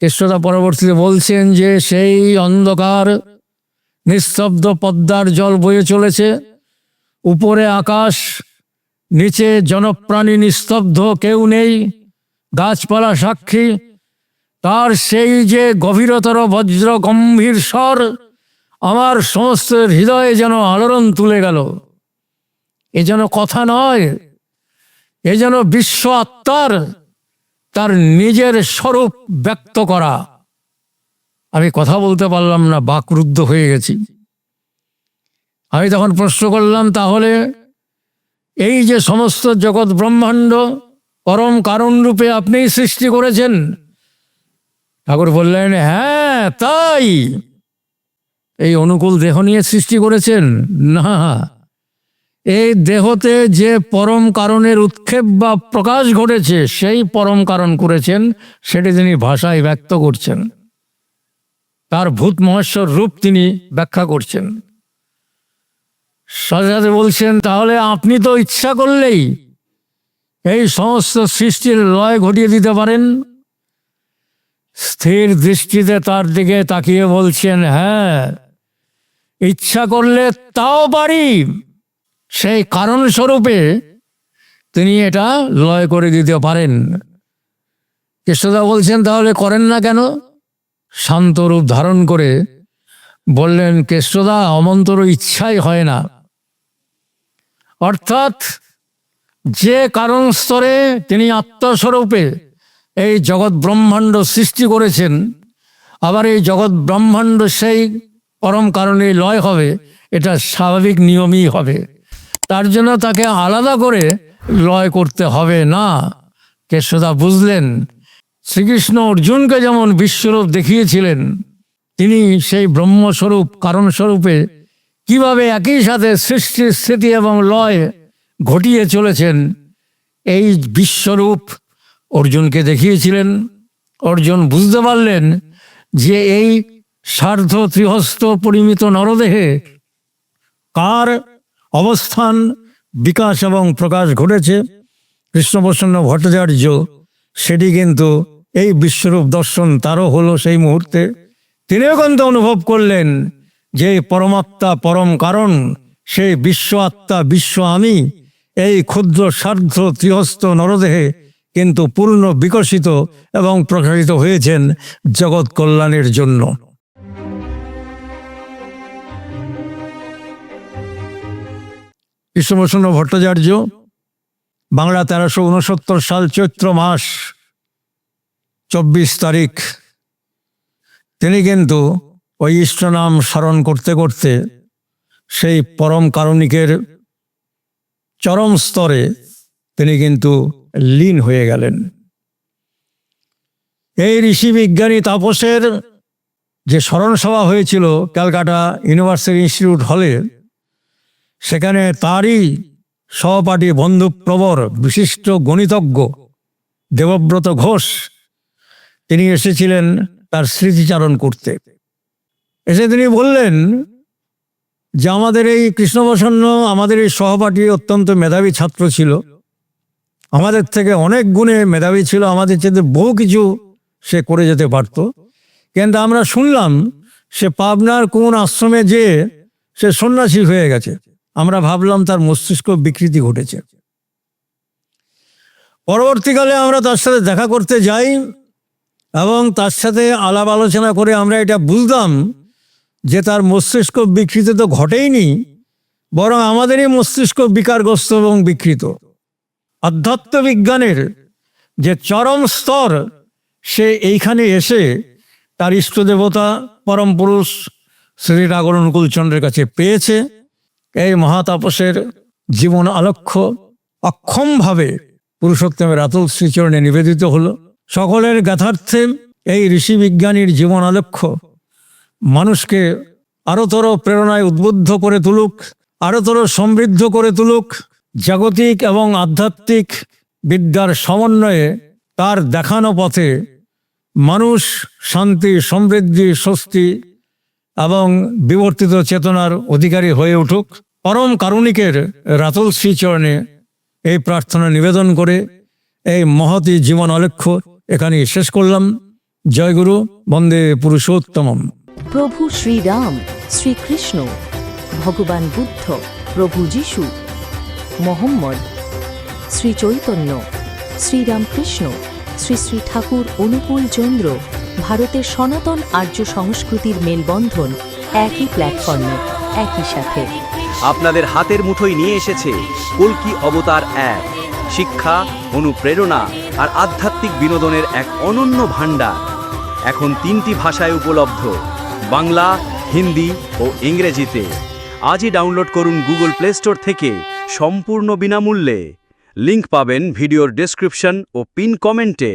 কেষ্টদা পরবর্তীতে বলছেন যে, সেই অন্ধকার নিস্তব্ধ পদ্মার জল বয়ে চলেছে, উপরে আকাশ, নিচে জনপ্রাণী নিস্তব্ধ, কেউ নেই, গাছপালা সাক্ষী। তার সেই যে গভীরতর বজ্র গম্ভীর স্বর আমার সমস্ত হৃদয়ে যেন আলোড়ন তুলে গেল। এ যেন কথা নয়, এ যেন বিশ্ব আত্মার তার নিজের স্বরূপ ব্যক্ত করা। আমি কথা বলতে পারলাম না, বাকরুদ্ধ হয়ে গেছি। আমি তখন প্রশ্ন করলাম, তাহলে এই যে সমস্ত জগৎ ব্রহ্মাণ্ড পরম কারণ রূপে আপনিই সৃষ্টি করেছেন? ঠাকুর বললেন, হ্যাঁ তাই। এই অনুকূল দেহ নিয়ে সৃষ্টি করেছেন? না, এই দেহতে যে পরম কারণের উৎক্ষেপ বা প্রকাশ ঘটেছে সেই পরম কারণ করেছেন, সেটি তিনি ভাষায় ব্যক্ত করছেন। তার ভূত মহেশ্বর রূপ তিনি ব্যাখ্যা করছেন। সাথে সাথে বলছেন, তাহলে আপনি তো ইচ্ছা করলেই এই সমস্ত সৃষ্টির লয় ঘটিয়ে দিতে পারেন। স্থির দৃষ্টিতে তার দিকে তাকিয়ে বলছেন, হ্যাঁ ইচ্ছা করলে তাও পারি। সেই কারণ স্বরূপে তিনি এটা লয় করে দিতে পারেন। কৃষ্ণদা বলছেন, তাহলে করেন না কেন? শান্ত রূপ ধারণ করে বললেন, কৃষ্ণদা অমন্তর ইচ্ছাই হয় না। অর্থাৎ যে কারণ স্তরে তিনি আত্মস্বরূপে এই জগৎ ব্রহ্মাণ্ড সৃষ্টি করেছেন, আবার এই জগৎ ব্রহ্মাণ্ড সেই পরম কারণে লয় হবে, এটা স্বাভাবিক নিয়মই হবে। তার জন্য তাকে আলাদা করে লয় করতে হবে না। কেশবদা বুঝলেন, শ্রীকৃষ্ণ অর্জুনকে যেমন বিশ্বরূপ দেখিয়েছিলেন, তিনি সেই ব্রহ্মস্বরূপ কারণ স্বরূপে কিভাবে একই সাথে সৃষ্টি স্থিতি এবং লয় ঘটিয়ে চলেছেন, এই বিশ্বরূপ অর্জুনকে দেখিয়েছিলেন। অর্জুন বুঝতে পারলেন যে এই সার্ধ ত্রিহস্ত পরিমিত নরদেহে কার অবস্থান, বিকাশ এবং প্রকাশ ঘটেছে। কৃষ্ণপ্রসন্ন ভট্টাচার্য সেটি কিন্তু এই বিশ্বরূপ দর্শন তারও হলো সেই মুহূর্তে। তিনিও কিন্তু অনুভব করলেন যে পরমাত্মা পরম কারণ, সেই বিশ্ব আত্মা বিশ্ব আমি এই ক্ষুদ্র সার্ধ ত্রিহস্ত নরদেহে কিন্তু পূর্ণ বিকশিত এবং প্রকাশিত হয়েছেন জগৎ কল্যাণের জন্য। কৃষ্ণপ্রসন্ন ভট্টাচার্য বাংলা 1369 সাল চৈত্র মাস 24 তারিখ তিনি কিন্তু ওই ইষ্টনাম স্মরণ করতে করতে সেই পরম কারণিকের চরম স্তরে তিনি কিন্তু লীন হয়ে গেলেন। এই ঋষি বিজ্ঞানী তাপসের যে স্মরণ সভা হয়েছিল ক্যালকাটা ইউনিভার্সিটি ইনস্টিটিউট হলে, সেখানে তারই সহপাঠী বন্ধুপ্রবর বিশিষ্ট গণিতজ্ঞ দেবব্রত ঘোষ তিনি এসেছিলেন তার স্মৃতিচারণ করতে। এসে তিনি বললেন যে আমাদের এই কৃষ্ণপ্রসন্ন, আমাদের এই সহপাঠী অত্যন্ত মেধাবী ছাত্র ছিল, আমাদের থেকে অনেক গুণে মেধাবী ছিল, আমাদের চেয়ে বহু কিছু সে করে যেতে পারত, কিন্তু আমরা শুনলাম সে পাবনার কোন আশ্রমে যেয়ে সে সন্ন্যাসী হয়ে গেছে। আমরা ভাবলাম তার মস্তিষ্ক বিকৃতি ঘটেছে। পরবর্তীকালে আমরা তার সাথে দেখা করতে যাই এবং তার সাথে আলাপ আলোচনা করে আমরা এটা বুঝলাম যে তার মস্তিষ্ক বিকৃতি তো ঘটেইনি, বরং আমাদেরই মস্তিষ্ক বিকারগ্রস্ত এবং বিকৃত। আধ্যাত্ম বিজ্ঞানের যে চরম স্তর সে এইখানে এসে তার ইষ্টদেবতা পরম পুরুষ শ্রী ঠাকুর অনুকূলচন্দ্রের কাছে পেয়েছে। এই মহাতাপসের জীবন আলক্ষ্য অক্ষমভাবে পুরুষোত্তমের আতুল শ্রীচরণে নিবেদিত হলো। সকলের জ্ঞাতার্থে এই ঋষি বিজ্ঞানীর জীবন আলক্ষ্য মানুষকে আরোতর প্রেরণায় উদ্বুদ্ধ করে তুলুক, আরোতর সমৃদ্ধ করে তুলুক। জাগতিক এবং আধ্যাত্মিক বিদ্যার সমন্বয়ে তার দেখানো পথে মানুষ শান্তি, সমৃদ্ধি, স্বস্তি এবং বিবর্তিত চেতনার অধিকারী হয়ে উঠুক। পরম কারুণিকের রাতুল শ্রীচরণে এই প্রার্থনা নিবেদন করে এই মহতি জীবন আলেখ্য এখানেই শেষ করলাম। জয়গুরু, বন্দে পুরুষোত্তমম। প্রভু শ্রীরাম, শ্রীকৃষ্ণ, ভগবান বুদ্ধ, প্রভু যিশু, মোহাম্মদ, শ্রী চৈতন্য, শ্রীরামকৃষ্ণ, শ্রী শ্রী ঠাকুর অনুকূল চন্দ্র, ভারতের সনাতন আর্য সংস্কৃতির মেলবন্ধন একই প্ল্যাটফর্মে, একই সাথে। আপনাদের হাতের মুঠোয় নিয়ে এসেছে কল্কি অবতার অ্যাপ। শিক্ষা, অনুপ্রেরণা আর আধ্যাত্মিক বিনোদনের এক অনন্য ভাণ্ডার। এখন 3টি ভাষায় উপলব্ধ, বাংলা, হিন্দি ও ইংরেজিতে। আজই ডাউনলোড করুন গুগল প্লে স্টোর থেকে সম্পূর্ণ বিনামূল্যে। লিংক পাবেন ভিডিওর ডেসক্রিপশন ও পিন কমেন্টে।